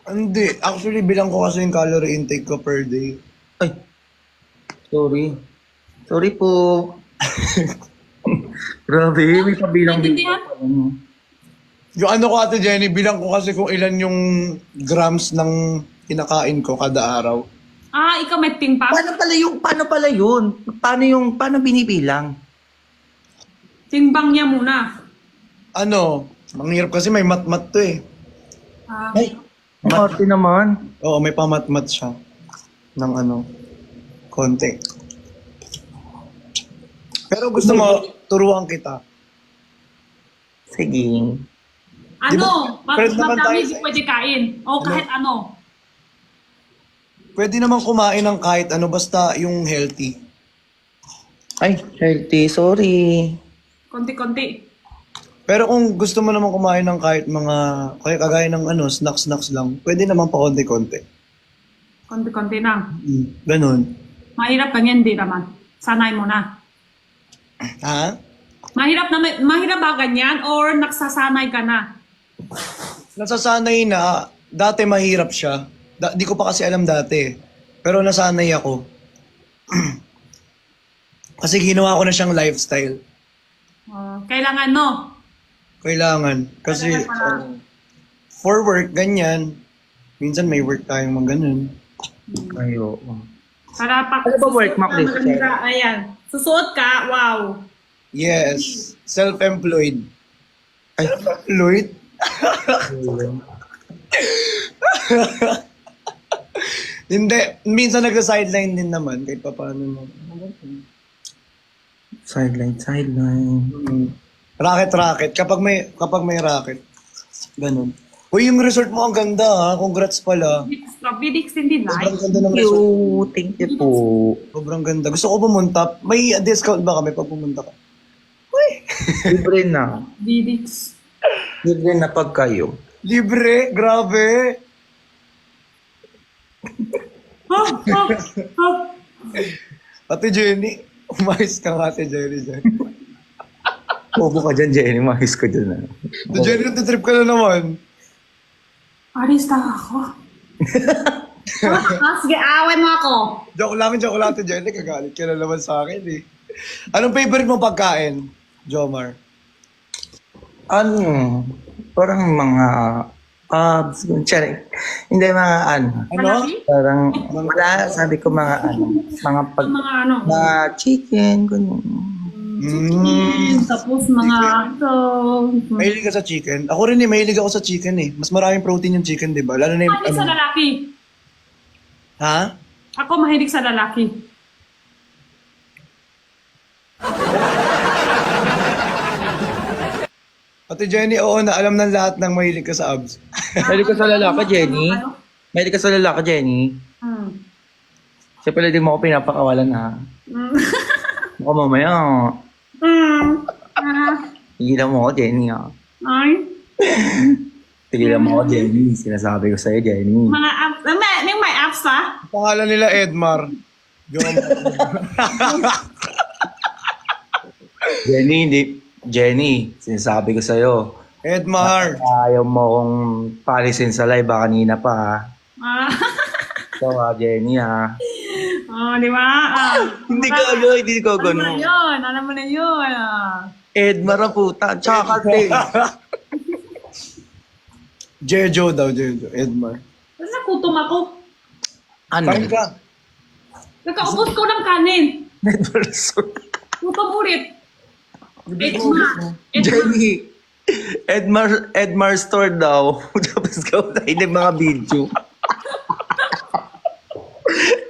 Hindi. Actually, bilang ko kasi yung calorie intake ko per day. Ay, sorry. Sorry po. Grabe, may kabilang Naintindihan? Yung ano ko, Ate Jenny, bilang ko kasi kung ilan yung grams ng kinakain ko kada araw. Ah, ikaw may timpang? Paano pala yun? Paano binibilang? Timbang niya muna. Ano, manghirap kasi may mat-mat to eh. Ah, Ay, mati naman. Oo, may pamat-mat siya. Ng ano, konti. Pero gusto mo, turuan kita. Sige. ano? Di ba, friend naman Madami tayo di sa- pwede kain. O kahit ano. Pwede naman kumain ng kahit ano, basta yung healthy. Ay, healthy. Sorry. Konti-konti. Pero kung gusto mo naman kumain ng kahit mga, kaya kagaya ng ano, snacks lang, pwede naman pa konti-konti. Konti-konti lang. Ganun. Mahirap ganyan di naman. Sanay mo na. Ha? Mahirap ba ganyan or nagsasanay ka na? Nasasanay na, dati mahirap siya. Di ko pa kasi alam dati. Pero nasanay ako. Kasi ginawa ko na siyang lifestyle. Kailangan, no? Kailangan. Kasi, Kailangan pala. for work, ganyan. Minsan may work tayong mga ganun. Ayo. Para pa Ano ba work mo, Chris? maganda, ayan. Susuot ka, wow. Yes. Self-employed. Ay. Lloyd? Hindi. Minsan nagsa-sideline din naman. Kahit pa paano mo. Sideline. Racket. Kapag may racket. Ganun. Uy, yung resort mo ang ganda ha. Congrats pala. Bidix hindi Sobrang like. ganda ng resort. Thank you po. Sobrang ganda. Gusto ko pumunta. May discount ba kami pag pumunta ka? Libre na. Bidix. Libre na pag kayo. Libre? Grabe. Ate Jenny. Umayos ka nga, Ate Jenny dyan. Bobo ka dyan, Jenny. Mahis ka dyan. Ate Jenny, trip ka na naman. Arista ako. Sige, away mo ako. Joke lang, Ate Jenny. Kagalit ka na naman sa akin eh. Anong favorite mo pagkain, Jomar? Ano? Parang mga... hindi mga ano. Ano? Malaki? Parang, wala, sabi ko mga ano. Mga pag... Mga ano. Mga chicken, ganun. Chicken, tapos mga ito. Mahilig ka sa chicken? Ako rin eh, mahilig ako sa chicken eh. Mas maraming protein yung chicken, di ba? Lalo na yung... Mahilig sa lalaki. Ha? Ako mahilig sa lalaki. Ate Jenny, oo na alam ng lahat ng mahilig ka sa abs. Mahilig ka sa lalaki, Jenny? Ano? Mahilig ka sa lalaki, Jenny? Siya pala di mo ako pinapakawalan, ha? Baka mamaya, tigilan mo ako, Jenny, ha? Ay. Tigilan mo ako, Jenny. Sinasabi ko sa'yo, Jenny. Mga apps. May apps ha? Pangalan nila Edmar. Jomar. Jenny, hindi. Jenny, sinasabi ko sa'yo. Edmar. Ayaw mo kong palisin sa live, baka kanina pa, ha? So, Jenny, ha? Di ba? Hindi ko Alam mo na ganun. yun. Alam mo na yun. Edmar ang puta. Tsaka kasi. Jejo daw, Jejo. Edmar. Tapos nakutom ako. Ano? Kain ka. Nakaubos ko ng kanin. Edmar soup. Kutom ulit. Edma. Jenny, Edmar store daw. Tapos gawin tayo ng mga video.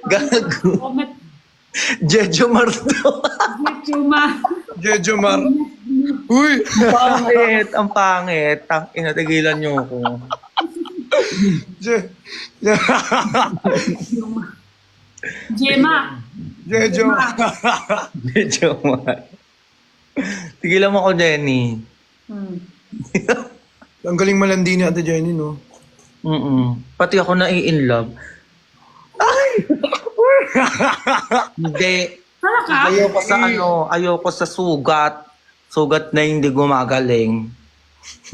Gago. Comment. Jejo Mar daw. Chuma. Jejo Mar. Uy! Ang pangit. Inatigilan niyo ako. Gemma. Jejo. Jejo Mar. Tigilan mo ako, Jenny. Ang galing malandi ni Ate Jenny, no? Pati ako na-in love. Ay! Hindi. Talaga? Ayoko sa sugat. Sugat na hindi gumagaling.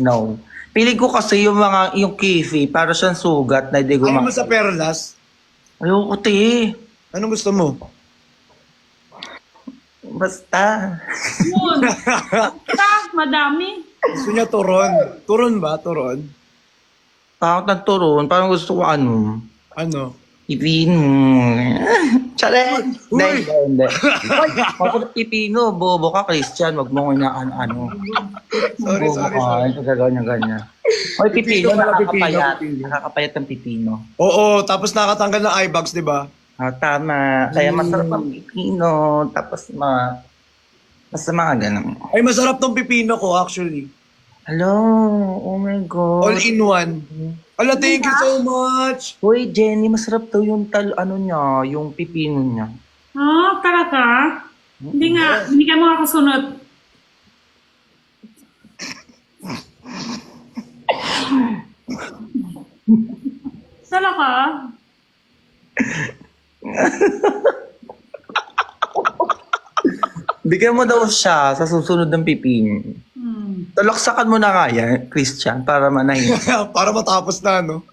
No. Pili ko kasi yung kifi, para siyang sugat na hindi Ayaw mo gumagaling. sa perlas? Ayoko, te. Anong gusto mo? Basta. Yun. Basta, madami. Gusto niya turon. Turon ba? Turon? Takot ng turon. Parang gusto ko ano. Ano? Pipino. Chalet! Uy! Hindi. Pag pipino, bobo ka, Christian. Wag mo ko na ano. Sorry. Ito ganyan. Oy, pipino, Pipino pala, nakakapayat. pipino. Nakakapayat ng pipino. Oo, tapos nakatanggal ng eye bags, di ba? Tama. Kaya masarap ang pipino. Tapos basta mga ganun. Ay, masarap tong pipino ko, actually. Hello. Oh my God. All in one. Ala, thank you so much. Uy, Jenny, masarap daw yung yung pipino niya. Talaga? Hindi ka makakasunod. Talaga? Bigyan mo daw siya sa susunod ng pipino. Talaksakan mo na nga yan, Christian, para manahin. Para matapos na, no?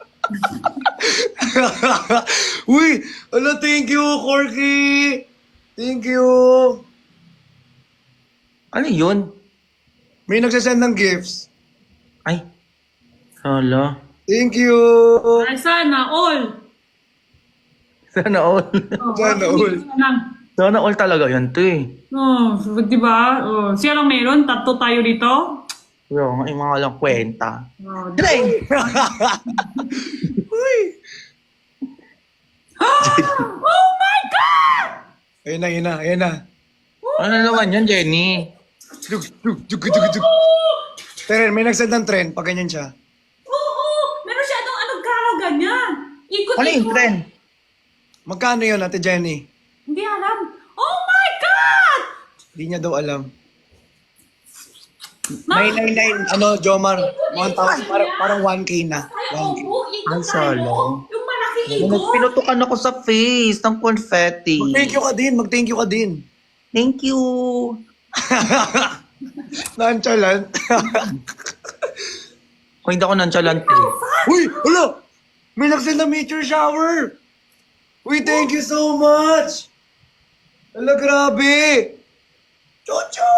Uy! Ala, thank you, Corky! Thank you! Ano yun? May nagsasend ng gifts. Ay. Hala. Thank you. Ay, sana all. Sana all. Oh, Sana all. Sana all talaga yan, to eh. Oh, di ba? Oh, siya lang meron, tatlo tayo dito. Yung mga walang kwenta. Oh, Dre! Uy. oh my God! Ayun na. Ano naman yan, Jenny? Dug. Pero may nagsend ng trend pag ganyan siya. Oo! Meron siya anong galaw ganyan. Ikot-ikot. Ano yung trend? Magkano yun, Ate Jenny? Hindi alam. Oh my God! Hindi niya daw alam. 999, Jomar, 1,000, parang 1K na. Tayo, 1K. upo, ikot Ang tayo. salo. Yung malaki ikot. Pinutukan ako sa face ng confetti. Mag-thank you ka din. Thank you. Nonchalant. Kung hindi ako nonchalant eh. Uy, hala! May nagsend na meteor shower! Uy, thank you so much! Hala, grabe! Chuchu!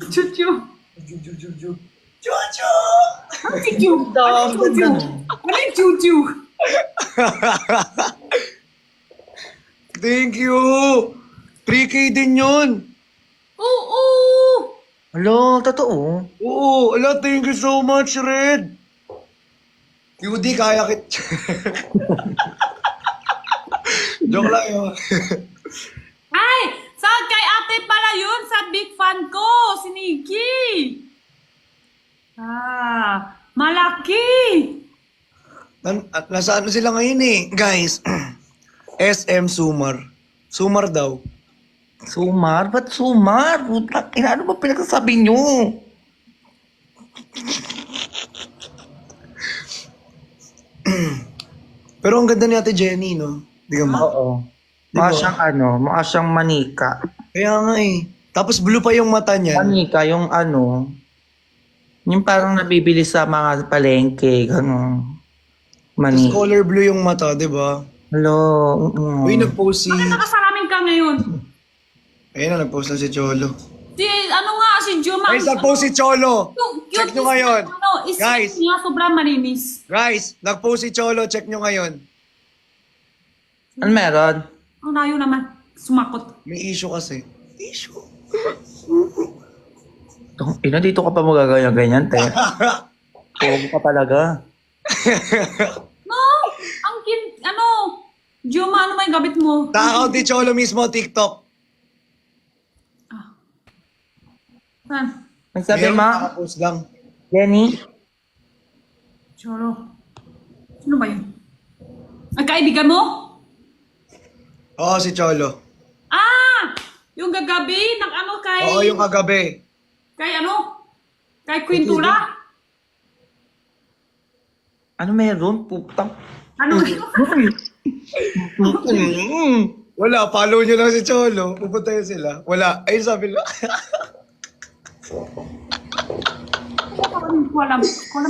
Chuchu. Chuchu! Ano si Chu? Ano si Chuchu? Ano yung Chuchu? Thank you! 3K din yun! Oo! Hello, totoo. Oo, ala, thank you so much, Red! QD, kaya kit... Joke lang yun. Ay! Saan kay ate pala yun? Sa big fan ko! Si Nikki! Ah! Malaki! Nasa ano sila ngayon eh, guys? SM Sumar. Sumar daw. Sumar? Ba't sumar? Puta, ano ba pinagsasabi nyo? Pero ang ganda ni Ate Jenny, no? Di ka ma? Oo. Mukha siyang mukha siyang manika. Kaya nga eh. Tapos blue pa yung mata niya. Manika, yung yung parang nabibili sa mga palengke, gano'n. Tapos Manika. color blue yung mata, di ba? Hello. Uy, nag-post si... Bakit nakasalamin ka ngayon? Ayun na, nag-post na si Cholo. Si, ano nga, si Juma. Guys, nag-post si Cholo! Check nyo ngayon. Guys. Guys. Niya, sobrang malinis. Guys, nag-post si Cholo. Check nyo ngayon. Ano meron? Ang layo naman. Sumakot. May issue kasi. Issue? Ina, dito ka pa magagaya-ganyan, te. Pogo ka talaga. No! Ang Juma, ano may gabit mo? Ta-account ni Cholo mismo, TikTok. Saan? Nagsabi, Ngayon, ma? nakapost lang. Jenny? Cholo. Sino ba yun? Ang kaibigan mo? Oo, si Cholo. Ah! Yung gagabi ng kay... Oo, yung kagabi. Kay Kay Quintula? Ano meron? Putang. Ano? Wala, follow nyo lang si Cholo. Pupunta yun sila. Wala. Ayun sabi nila. Ko alam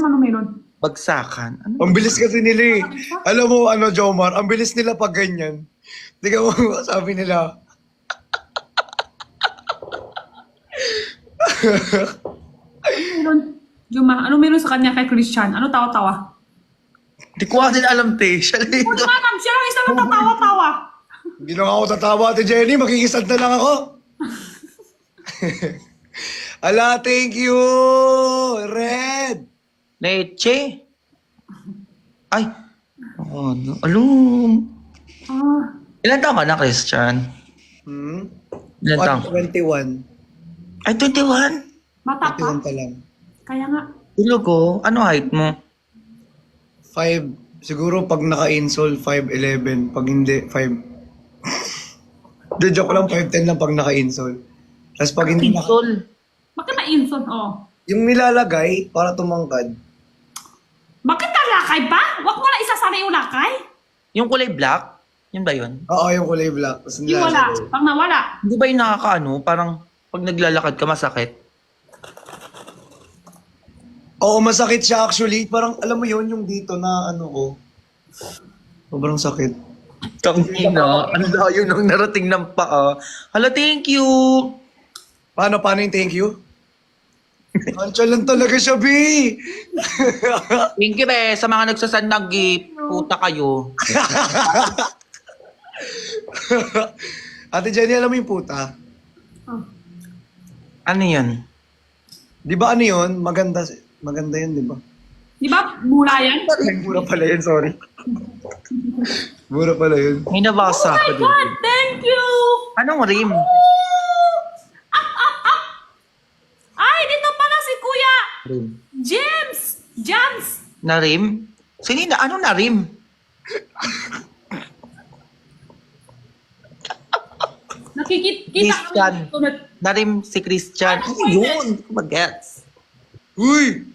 ano meron. Bagsakan. Ano? Ang bilis kasi nila eh. Alam mo, Jomar, ang bilis nila pag ganyan. Di ka mo, sabi nila. Meron. Juma, ano meron sa kanya kay Christian? Ano tawa-tawa? Di ko din alam, te. Siya lang Hindi ito. alam, siya lang isa lang tatawa-tawa. Hindi na ako tatawa, Ate Jenny. Makikisad na lang ako. Ala, thank you! Red! Leche. Ay. Alum. Ah, Ilan taon ka na, Christian? Ilan taon? 21. Ay, 21. bata pa. 21 pa lang. Kaya nga. Tulog ko. Ano height mo? 5. Siguro pag naka-insole, 5'11". Pag hindi, 5. De, joke lang, 5'10 lang pag naka-insole. Tapos pag hindi naka... Tol. Bakit na-inson? Oh. Yung nilalagay para tumangkad. Bakit lakay pa? Huwag mo na isasari yung lakay. Yung kulay black? Yun ba yun? Oo, yung kulay black. Tapos Yung wala. nilalagay. Pag nawala. Hindi ba yung nakakaano? Parang pag naglalakad ka masakit? Oo, masakit siya actually. Parang, alam mo yun, yung dito na ano ko. Sobrang sakit. Tangina. Ang layo nung narating ng paa. Hala, thank you. Paano yung thank you? Ancha lang talaga siya, B. Thank you, be. Sa mga nagsasend ng gift, puta kayo. Ate Jenny, alam mo yung puta? Ano yun? Di ba ano yun? Maganda yun, di ba? Di ba mula yan? Ay, mura pala yun, sorry. Mura pala yun. May nabasa Oh ko my din. God, thank you! Anong rim? Ay, dito pala si Kuya Rim. James! Na rim? Sige na, ano na rim? Christian. Na rim si Christian. Ano Ano yun? Hindi ko mag-gets. Uy!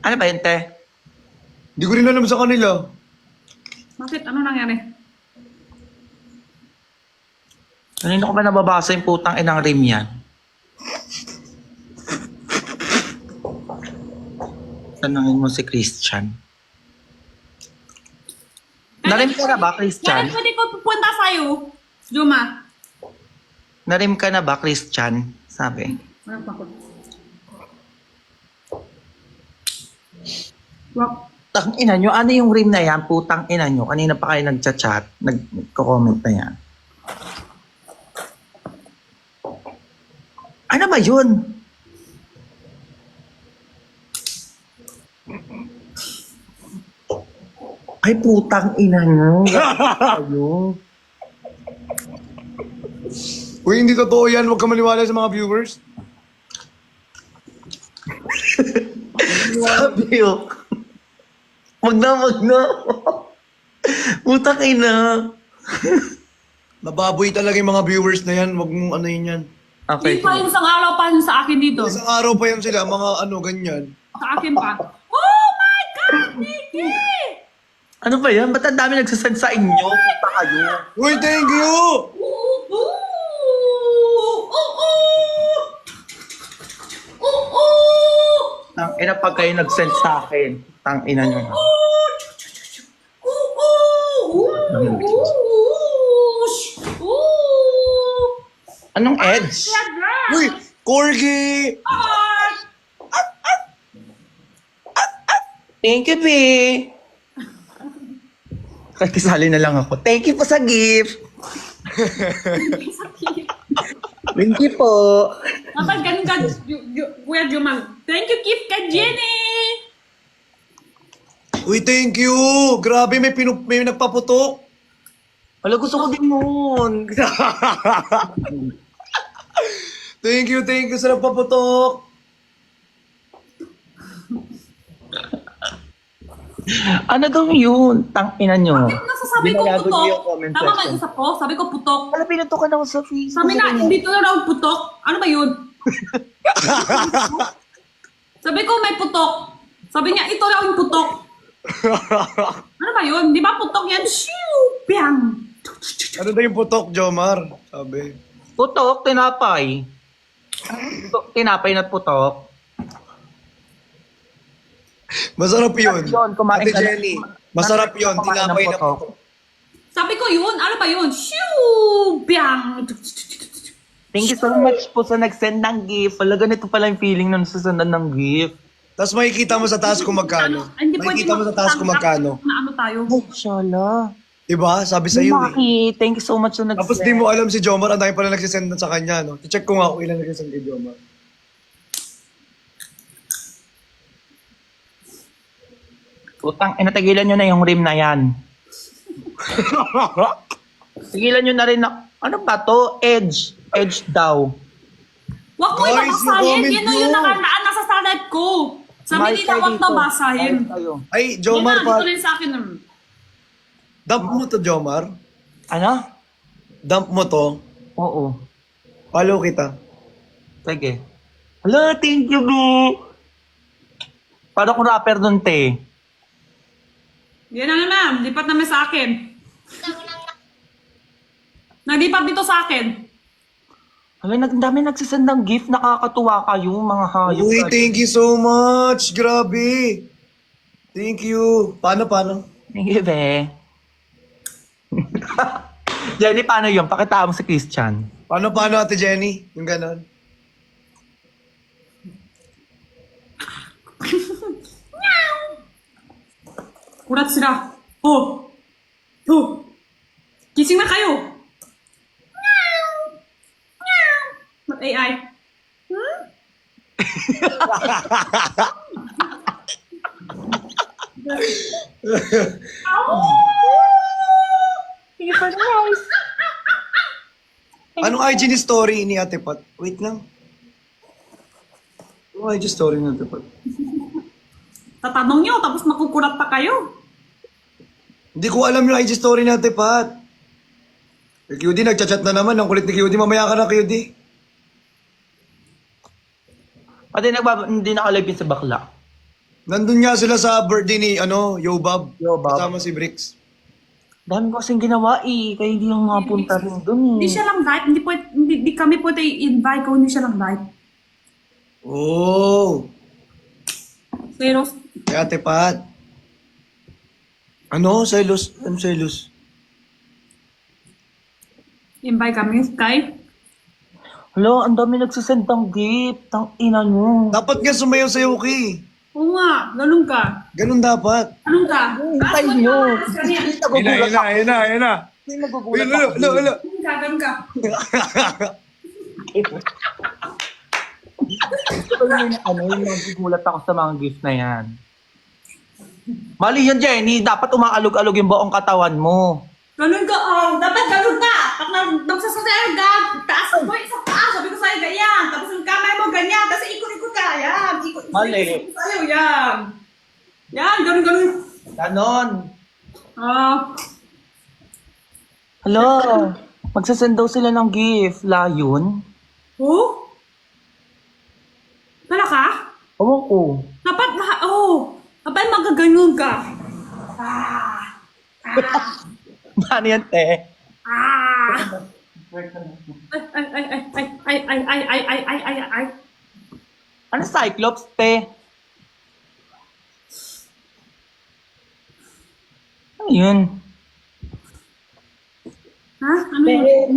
Ano ba yun, te? Hindi ko rin alam sa kanila. Bakit? Ano nangyari? Kanina ko ba nababasa yung putang inang rim yan? Tanungin mo si Christian. Narim ka na ba, Christian? Pwede ko pupunta sa'yo, Juma. Narim ka na ba, Christian? Sabi. Walang pakot. Wak. Tang ina nyo, ano yung rim na yan? Putang ina nyo. Kanina pa kayo nagchat-chat, nagko-comment na yan. Ano ba yun? Ay, putang ina nyo. Ayo. Uy, hindi totoo yan. Huwag ka maniwala sa mga viewers. Sabi yun. Wag na. Putang ina. Nababoy talaga yung mga viewers na yan. Huwag mong ano yun yan. Okay. Di pa yung isang araw pa yun sa akin dito. Isang araw pa yan sila, mga ano, ganyan. Sa akin pa. Oh my God, Nikki! Ano ba yan? Ba't ang dami nagsasend sa inyo? Puta kayo. Uy, thank you! Ooh, ooh, ooh, ooh. Tang ina pag kayo nag-send sa akin. Tang ina nyo. Anong edge? Uy, Corgi! Thank you, B. Kakisali na lang ako. Thank you po sa gift. Thank you po. Dapat ganun ka, Kuya Jumang. Thank you, Kip, kay Jenny. Uy, thank you! Grabe, may nagpaputok. Wala, gusto ko din nun. Thank you sa nagpaputok. Ano daw yun? Tang ina nyo. Nasasabi ko Binayago niyo yung putok. comment Tama ba section. yung usap ko? Sabi ko putok. Wala, pinutukan ako sa Facebook. Sabi nga, hindi to na raw putok. Ano ba yun? Sabi ko may putok. Sabi niya, ito raw yung putok. Ano ba yun? Di ba putok yan? Shoo! Piang! Ano daw yung putok, Jomar? Sabi. Putok, tinapay. Tinapay na putok. Masarap yun. Yun, kumain Ate ka na. Jenny, masarap yun. Kumain ng Tinapay na putok. putok. Sabi ko yun, ano ba yun? Shoo! Piang! Thank you so much po sa nag-send ng gift. Wala, ganito pala yung feeling nung susundan ng gift. Tapos makikita mo sa taas kung magkano. Hindi pwede Makikita mo sa taas kung magkano. Na ano tayo? Ay, shala. Diba? Sabi sa iyo eh. Maki, thank you so much sa nag-send. Tapos di mo alam si Jomar, ang dami pala nagsisend sa kanya, no? Check ko nga kung ilan nagsisend kay Jomar. Utang, inatagilan nyo na yung rim na yan. Tigilan nyo na rin na, ano ba to? Edge. Edge daw. Wag mo Guys, ibabasahin. yung Yan comment yung mo. nakanaan nasa salat ko. Sabi Mahal nila kayo wag dito. na basahin. Mahal kayo. Ay, Yan Jomar na, pa. dito rin sa akin. Dump mo to, Jomar. Ano? Dump mo to. Oo. Follow kita. Sige. Hello, thank you, boo. Paano kung rapper nun, te? Yan na naman, lipat naman sa akin. Naglipat dito sa akin. Ay, ang dami nagsisend ng gift. Nakakatuwa kayo, mga hayop. Uy, thank you so much. Grabe. Thank you. Paano? Thank you, be. Jenny, paano yun? Pakita mo si Christian. Paano, Ate Jenny? Yung ganon. Kurat sila. Oh! Oh! Gising na kayo! AI. Anong IG ni story ni Ate Pat? Wait lang. Anong IG story ni Ate Pat? Tatanong nyo, tapos makukurat pa kayo. Hindi ko alam yung IG story ni Ate Pat. Eh, QD, nagchat-chat na naman. Ang kulit ni QD. Mamaya ka na, QD. Pati hindi nakalive yun sa bakla. Nandun nga sila sa birthday ni, Yobab. Yobab. Kasama si Bricks. Dami ko kasing ginawa eh, kaya hindi lang mapunta rin dun Hindi siya lang live, hindi kami pwede i-invite kung hindi siya lang live. Oh! Pero, Kay Ate Pat. Ano? Silos? Ano silos? invite kami kay Hala, ang dami nagsisend ng gift, ng ina nyo. Dapat nga sumayaw sa Yuki. Oo nga, ganun ka. Ganun dapat. Ganun ka. Hintay nyo. Nagugulat ako. Ayun na. Hindi nagugulat ako. Ganun ka. Ito yung nagugulat ako sa mga gift na yan. Mali yan, Jenny. Dapat umaalog-alog yung buong katawan mo. Ganun ka, dapat ganun ka. Pag nagsasasayaw ka, taas mo isang taas. Sabi ko sa'yo, ganyan. Tapos yung kamay mo, ganyan. Tapos ikot-ikot ka, yan. Mali. Sa'yo, yan. Yan, ganun. Ganon. Hello? Magsasend daw sila ng gift. Layon. Oh? Tala ka? Ewan ko. Dapat magaganun ka. Paano yan, te? Ay. Ano Cyclops, te? Ano yun? Ha? Ano yun?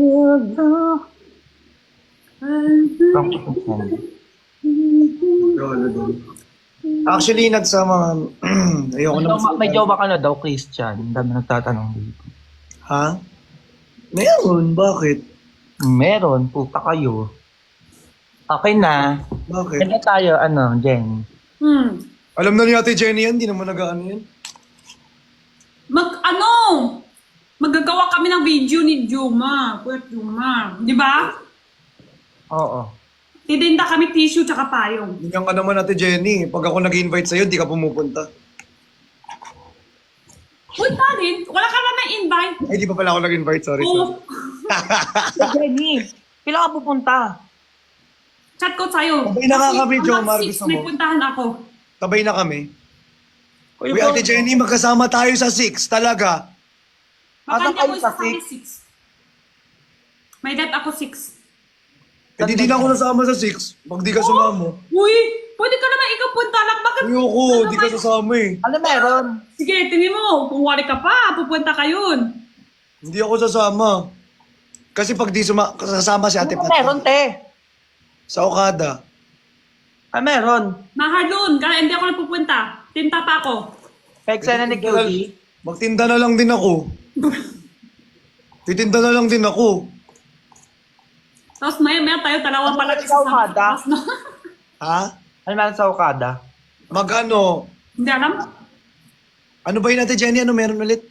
Actually, nagsama. Ayoko na. May jowa ka na daw, Christian. Ang dami nagtatanong dito. Ha? Meron. Bakit? Meron, puta kayo. Okay na. Bakit? Kaya tayo, Jen. Alam na ni Ate Jenny yan. Di naman nag-ano yan. Magagawa kami ng video ni Juma. Kuya Juma. Di ba? Oo. Tidinda kami tissue tsaka payong. Ganyan ka naman Ate Jenny. Pag ako nag-invite sa'yo, di ka pumupunta. Punta rin. Wala ka naman invite. Ay, di pa pala ako nag-invite. Sorry. Oo. Jenny, kailan ka pupunta? Chat ko sa'yo. Sabay na nga kami, Hanggang Jomar. 6, Gusto may mo? puntahan ako. Tabay na kami. Kuya Uy, Ate Jenny, magkasama tayo sa 6. Talaga. Asan Makanya kayo ko sa isa kami 6. May date ako 6. Eh, di na ako nasama sa 6. Pag di ka sumama. Uy, pwede ka naman ikaw punta lang. Bakit? Ayoko, di ka sasama eh. Ano meron? Sige, tingin mo. Kung wari ka pa, pupunta ka yun. Hindi ako sasama. Kasi pag di sasama si Ate Ano Pat. meron, te? Sa Okada. Ano meron? Mahal dun, kaya hindi ako napupunta. Tinta pa ako. Pexena ni Cutie. Magtinda na lang din ako. Titinda na lang din ako. Tapos maya tayo, dalawa pala. Ikaw, Hada? Ha? Ano meron sa Okada? Mag-ano? Hindi alam. Ano ba yun Ate Jenny? Ano meron ulit?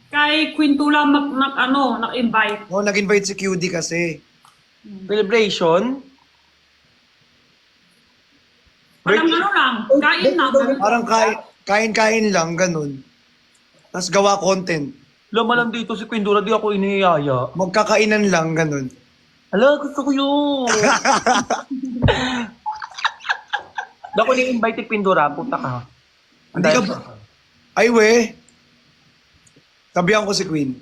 Kay Quintula nag-invite. Oh, nag-invite si QD kasi. Celebration? Parang lang, kain lang. Parang kain-kain lang, ganun. Tapos gawa content. Lumalang dito si Quindura, di ako iniyaya. Magkakainan lang, ganun. Hala, gusto ko yun. Di ako ni-invite ni Quindura, puta ka. Hindi ka ba? Ay, we. Tabihan ko si Queen.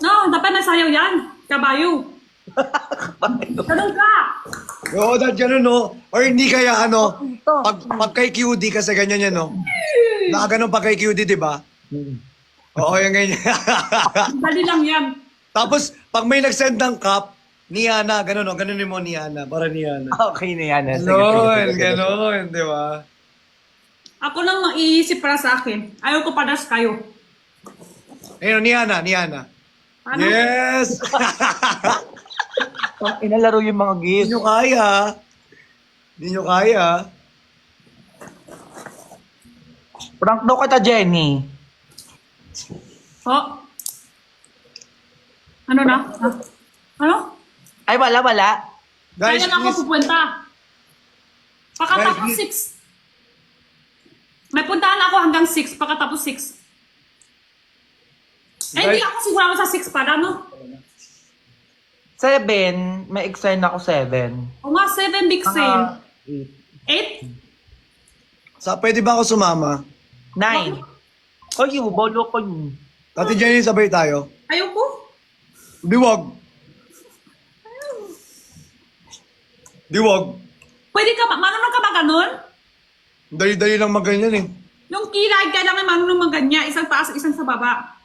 No, dapat nasayaw yan. Kabayo. Ganun ka. Oo, that ganun, no? Or hindi kaya, pag kay QD kasi ganyan yan, no? Nakaganon pag kay QD, di ba? Oo, yung ganyan. Dali lang yan. Tapos, pag may nag-send ng cup, Niana, ganun o. Ganunin mo Niana. Para Niana. Okay na yan. Ganon, di ba? Ako lang maiisip para sa akin. Ayaw ko padas kayo. Ayun, Niana. Paano? Yes! Inalaro yung mga Hindi gifts. nyo kaya. Hindi nyo kaya. Prank daw kita, Jenny. Oh. Ano na? Ano? Ay, wala. Kaya Guys, na ako please. pupunta. Pakatapos Guys, 6. May puntahan ako hanggang 6. Pakatapos 6. Eh, hindi ako sigurado sa 6 pala, no? 7. May extend ako 7. O nga, 7 big sale. 8? Pwede ba ako sumama? 9. O yung bolo ko yun. Ate Jenny, sabay tayo. Ayoko. Diwag. Pwede ka ba? Marunong ka ba ganun? Dali-dali lang maganyan eh. Yung kilay ka lang ay marunong maganya. Isang taas, isang sa baba.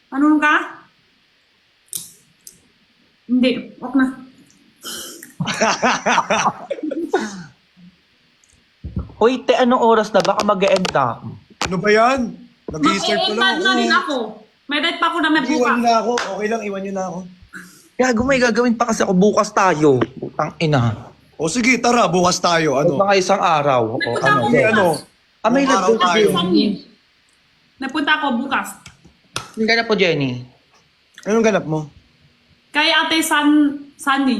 Marunong ka? Hindi. Ok na. Hoy, te, anong oras na? Baka mag-e-end na. Ano ba yan? Nag-i-start ko lang Mag-e-end na rin ako. May date pa ako na may Iwan bukas. nyo na ako. Okay lang, iwan nyo na ako. Gago, may gagawin pa kasi ako bukas tayo. Putang ina. O sige, tara, bukas tayo. Ano? Ano? Mga isang araw. May O, punta ako ano? Hindi, bukas. ano? May Buong araw lagay tayo. Sunny. Napunta ako bukas. Hindi ka na po, Jenny. Anong ganap mo? Kay ate Sunny.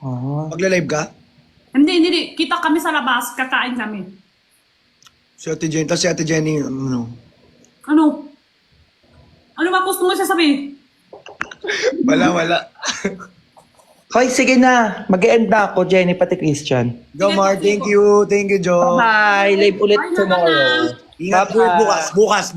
Oh. Magla-live ka? Hindi. Kita kami sa labas. Kakain kami. Si Ate Jenny, tapos si Ate Jenny, ano? Ano? Ano ba gusto mo sasabihin? Wala. Hoy, sige na. Mag-e-end na ako, Jenny, pati Christian. Go, Mar. Thank you, Jo. Bye! Live ulit Bye, tomorrow. Ingat po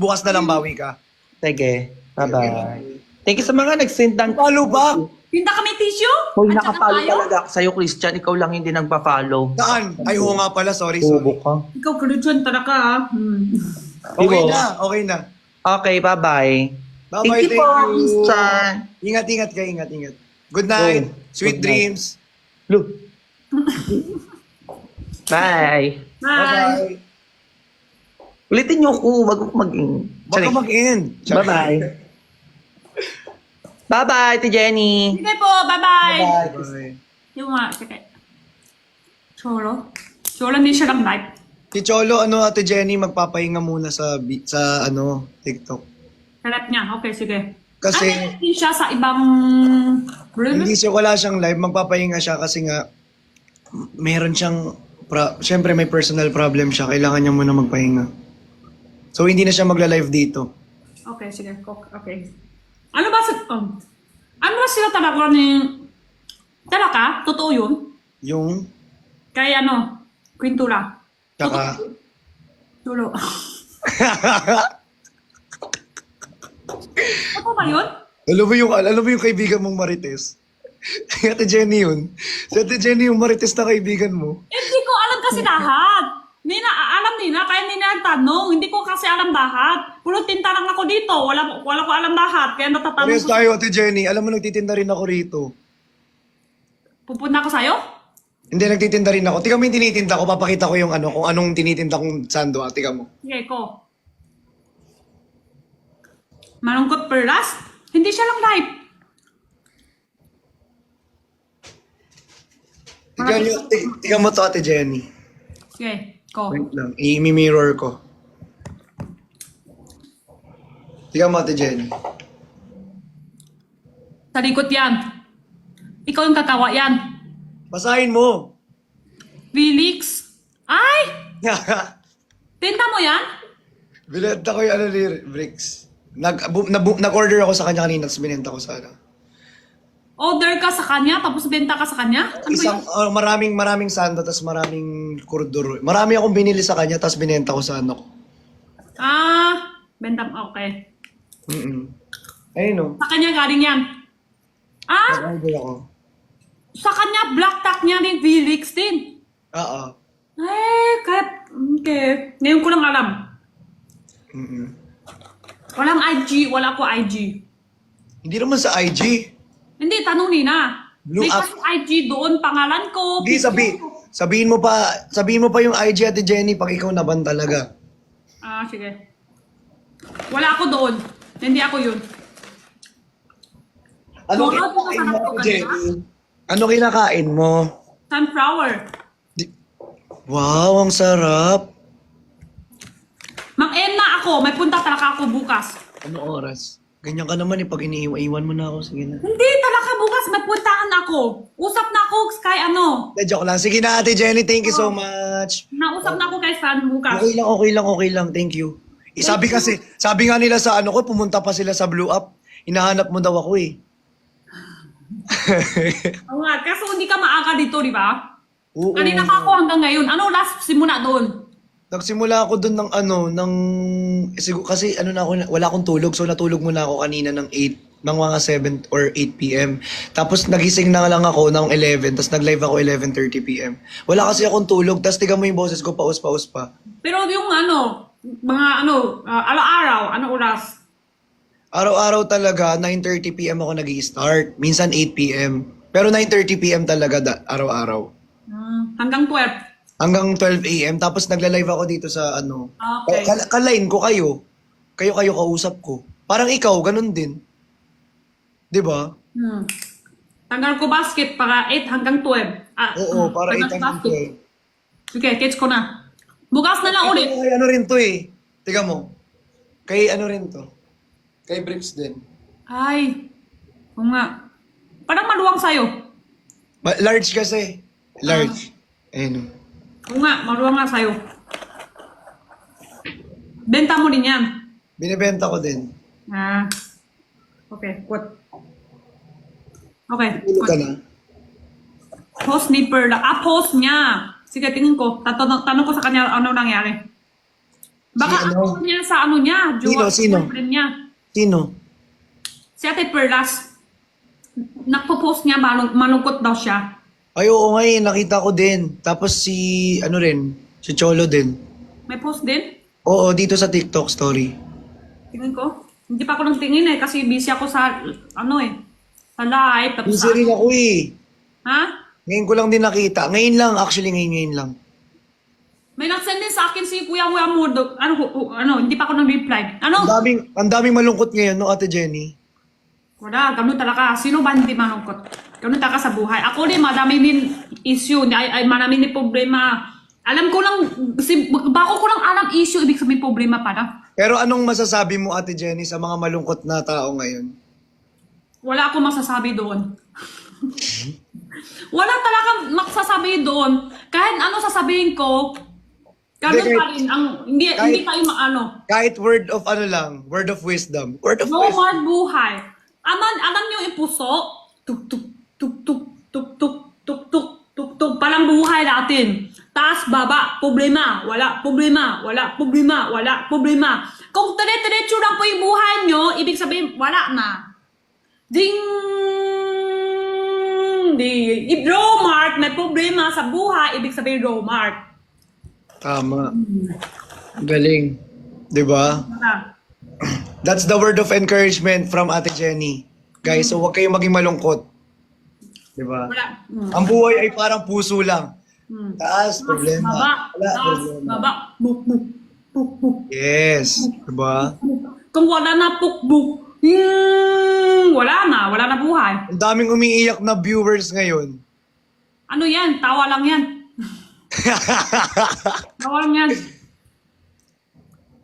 bukas na lang bawi ka. Sige. Bye-bye. Thank you sa mga nag-send ng Follow back. Tinta kami tissue? Hoy, At saka nakapalo tayo? talaga ako sa'yo, Christian. Ikaw lang hindi nagpa-follow. Saan? Ay, oo nga pala. Sorry. Tubo ka. Ikaw, Christian, talaga ah. Okay na. Okay, bye-bye. Bye-bye, Thank you po, thank you. Christian. Ingat ka, ingat. Good night. Oh, Sweet good night. dreams. Look. Bye. Bye. Bye-bye. Ulitin niyo ako. Wag ako mag-in. Baka mag-end. Bye-bye. Bye-bye, Ate Jenny. Sige po, bye-bye. Bye. Yung nga, sige. Cholo? Cholo, hindi siya lang live. Si Cholo, Ate Jenny, magpapahinga muna sa TikTok. Harap niya. Okay, sige. Kasi, hindi siya sa ibang room? wala siyang live, magpapahinga siya kasi nga, meron siyang, syempre may personal problem siya, kailangan niya muna magpahinga. So, hindi na siya magla-live dito. Okay, sige. Okay. Ano ba sila talaga ni... Talaga? Totoo yun? Yung, Kaya kwintura. tsaka, Cholo. Ano ba yun? alam mo yung kaibigan mong Marites? Si Ate Jenny yun. Si Ate Jenny yung Marites na kaibigan mo. Hindi ko alam kasi lahat. Alam nila, kaya nila tanong. Hindi ko kasi alam lahat. Puro tinta lang ako dito. Wala ko alam lahat. Kaya natatanong Pares ko. tayo, Ate Jenny. Alam mo, nagtitinda rin ako rito. Pupunta ako sa'yo? Hindi, nagtitinda rin ako. Tika mo yung tinitinda ko. Papakita ko yung kung anong tinitinda kong sando. Tika mo. Sige ko. Malungkot perlas? Hindi siya lang live. Tika mo to, Ate Jenny. Sige, ko. Wait lang. I-mirror ko. Tika mo, Ate Jenny. Sa likod yan. Ikaw yung kakawa yan. Basahin mo. Felix? Ay! Tinta mo yan? Binenta ko yung bricks. Nag-order ako sa kanya kanina, tapos binenta ko sa Order ka sa kanya, tapos benta ka sa kanya? Ano ba yun? maraming sando, tapos maraming korduro. Marami akong binili sa kanya, tapos binenta ko sa ko. Benta mo. Okay. Ayun o. Sa kanya galing yan. Nag-order ako. Sa kanya, black tag niya din, Felix din. Oo. Okay. Ngayon ko lang alam. Walang IG, wala ko IG. Hindi naman sa IG. Hindi, tanongin na. Blue May app. kasi IG doon, pangalan ko. Hindi, sabihin mo pa yung IG Ate Jenny pag ikaw naban talaga. Ah, sige. Wala ako doon. Hindi ako yun. Ano Baka kinakain mo, pinasarap ko Ate kanina. Jenny? Ano kinakain mo? Sunflower. Wow, ang sarap. Mag-end na ako. May punta talaga ako bukas. Ano oras? Ganyan ka naman pag iniiwan mo na ako. Sige na. Hindi talaga bukas. May puntahan ako. Usap na ako kay ano. Joke lang. Sige na, Ate Jenny. Thank you so much. Nausap na ako kay Stan bukas. Okay lang. Thank you. Sabi nga nila sa ano ko, pumunta pa sila sa Blue Up. Hinahanap mo daw ako eh. Oo nga. Kaso hindi ka maaga dito, di ba? Oo. Kanina ka ako hanggang ngayon. Ano last simula doon? Nagsimula ako doon kasi wala akong tulog. So natulog muna ako kanina ng mga 7 or 8 p.m. Tapos nagising na lang ako ng 11. Tapos nag-live ako 11:30 p.m. Wala kasi akong tulog. Tapos tiga mo yung boses ko, paus pa. Pero yung araw-araw, ano oras? Araw-araw talaga, 9:30 p.m. ako nag-i-start. Minsan 8 p.m. Pero 9:30 p.m. talaga araw-araw. Hanggang 12. Hanggang 12 a.m. Tapos nagla-live ako dito sa ano. Okay. Kalain ko kayo. Kayo kausap ko. Parang ikaw, ganun din. 'Di ba? Tanggal ko basket para 8 hanggang 12. Oo, para tanggal ko 8 hanggang basket. Sige, catch ko na. Bukas na lang ulit. Kay ano rin to eh. Tiga mo. Kay ano rin to. Kay Bricks din. Ay, oo nga. Parang maluwang sa'yo. Large kasi. Large. Ayun. Oo nga, maluwang nga sa'yo. Benta mo din yan. Binibenta ko din. Okay, what? Okay, Tulog ka na. Post ni Perla. Post niya. Sige, tingin ko. Tanong ko sa kanya ano nangyari. Baka Si ano? ako niya sa ano niya. Sino? Boyfriend niya. Sino? Si Ate Perlas. Nagpo-post niya, malungkot daw siya. Ay, oo nga eh. Nakita ko din. Tapos si si Cholo din. May post din? Oo, dito sa TikTok story. Tingin ko. Hindi pa ako nang tingin kasi busy ako sa, sa live. Tapos Busy rin ako eh. Ha? Ngayon ko lang din nakita. Ngayon lang, actually ngayon lang. May nag-send din sa akin si Kuya Murdo. Hindi pa ako nang-reply. Ang daming malungkot ngayon, no, Ate Jenny? Wala, ganun talaga. Sino ba hindi malungkot? Ganun talaga sa buhay. Ako din, madami din issue. Marami din problema. Alam ko lang, bako ko lang alam issue, ibig sabihin problema pa na. Pero anong masasabi mo, Ate Jenny, sa mga malungkot na tao ngayon? Wala akong masasabi doon. Wala talagang masasabi doon. Kahit ano sasabihin ko, ganun pa rin. Hindi tayo maano. Kahit word of word of wisdom. Word of No wisdom. more buhay. Alam niyo yung puso? Tuk tuk tuk tuk tuk tuk tuk tuk tuk tuk palang buhay natin. Taas, baba, problema, wala problema, wala problema, wala problema. Kung dire-diretso lang po yung buhay nyo, ibig sabihin, wala na. Ding! If Romart may problema sa buhay, ibig sabihin Romart. Tama. Galing. 'Di ba? Wala. That's the word of encouragement from Ate Jenny. Guys, so huwag kayong maging malungkot. 'Di ba? Wala. Ang buhay ay parang puso lang. Taas, problema. Baba, Wala, taas, problema. baba, buk, buk, buk, buk. Yes. 'Di ba? Kung wala na pukbuk, wala na buhay. Ang daming umiiyak na viewers ngayon. Ano yan? Tawa lang yan. Tawa lang yan.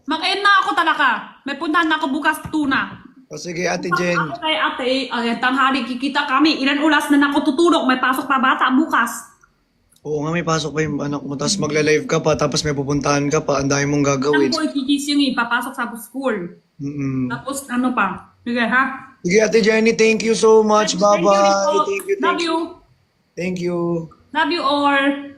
Mag-end na ako talaga. May puntahan na ako bukas tuna. O sige, Ate Jen. Ako kay ate, tanghali kikita kami. Ilan oras na ako tutulog. May pasok pa bata bukas. Oo nga, may pasok pa yung anak mo. Tapos magla-live ka pa, tapos may pupuntahan ka pa. Ang dami mong Ang gagawin. boy kikising papasok sa school. Mm-mm. Tapos ano pa? Sige ha? Sige, Ate Jenny, thank you so much. Thank you, Bye-bye. Rico. Thank you. Love you. Thank you. Love you all.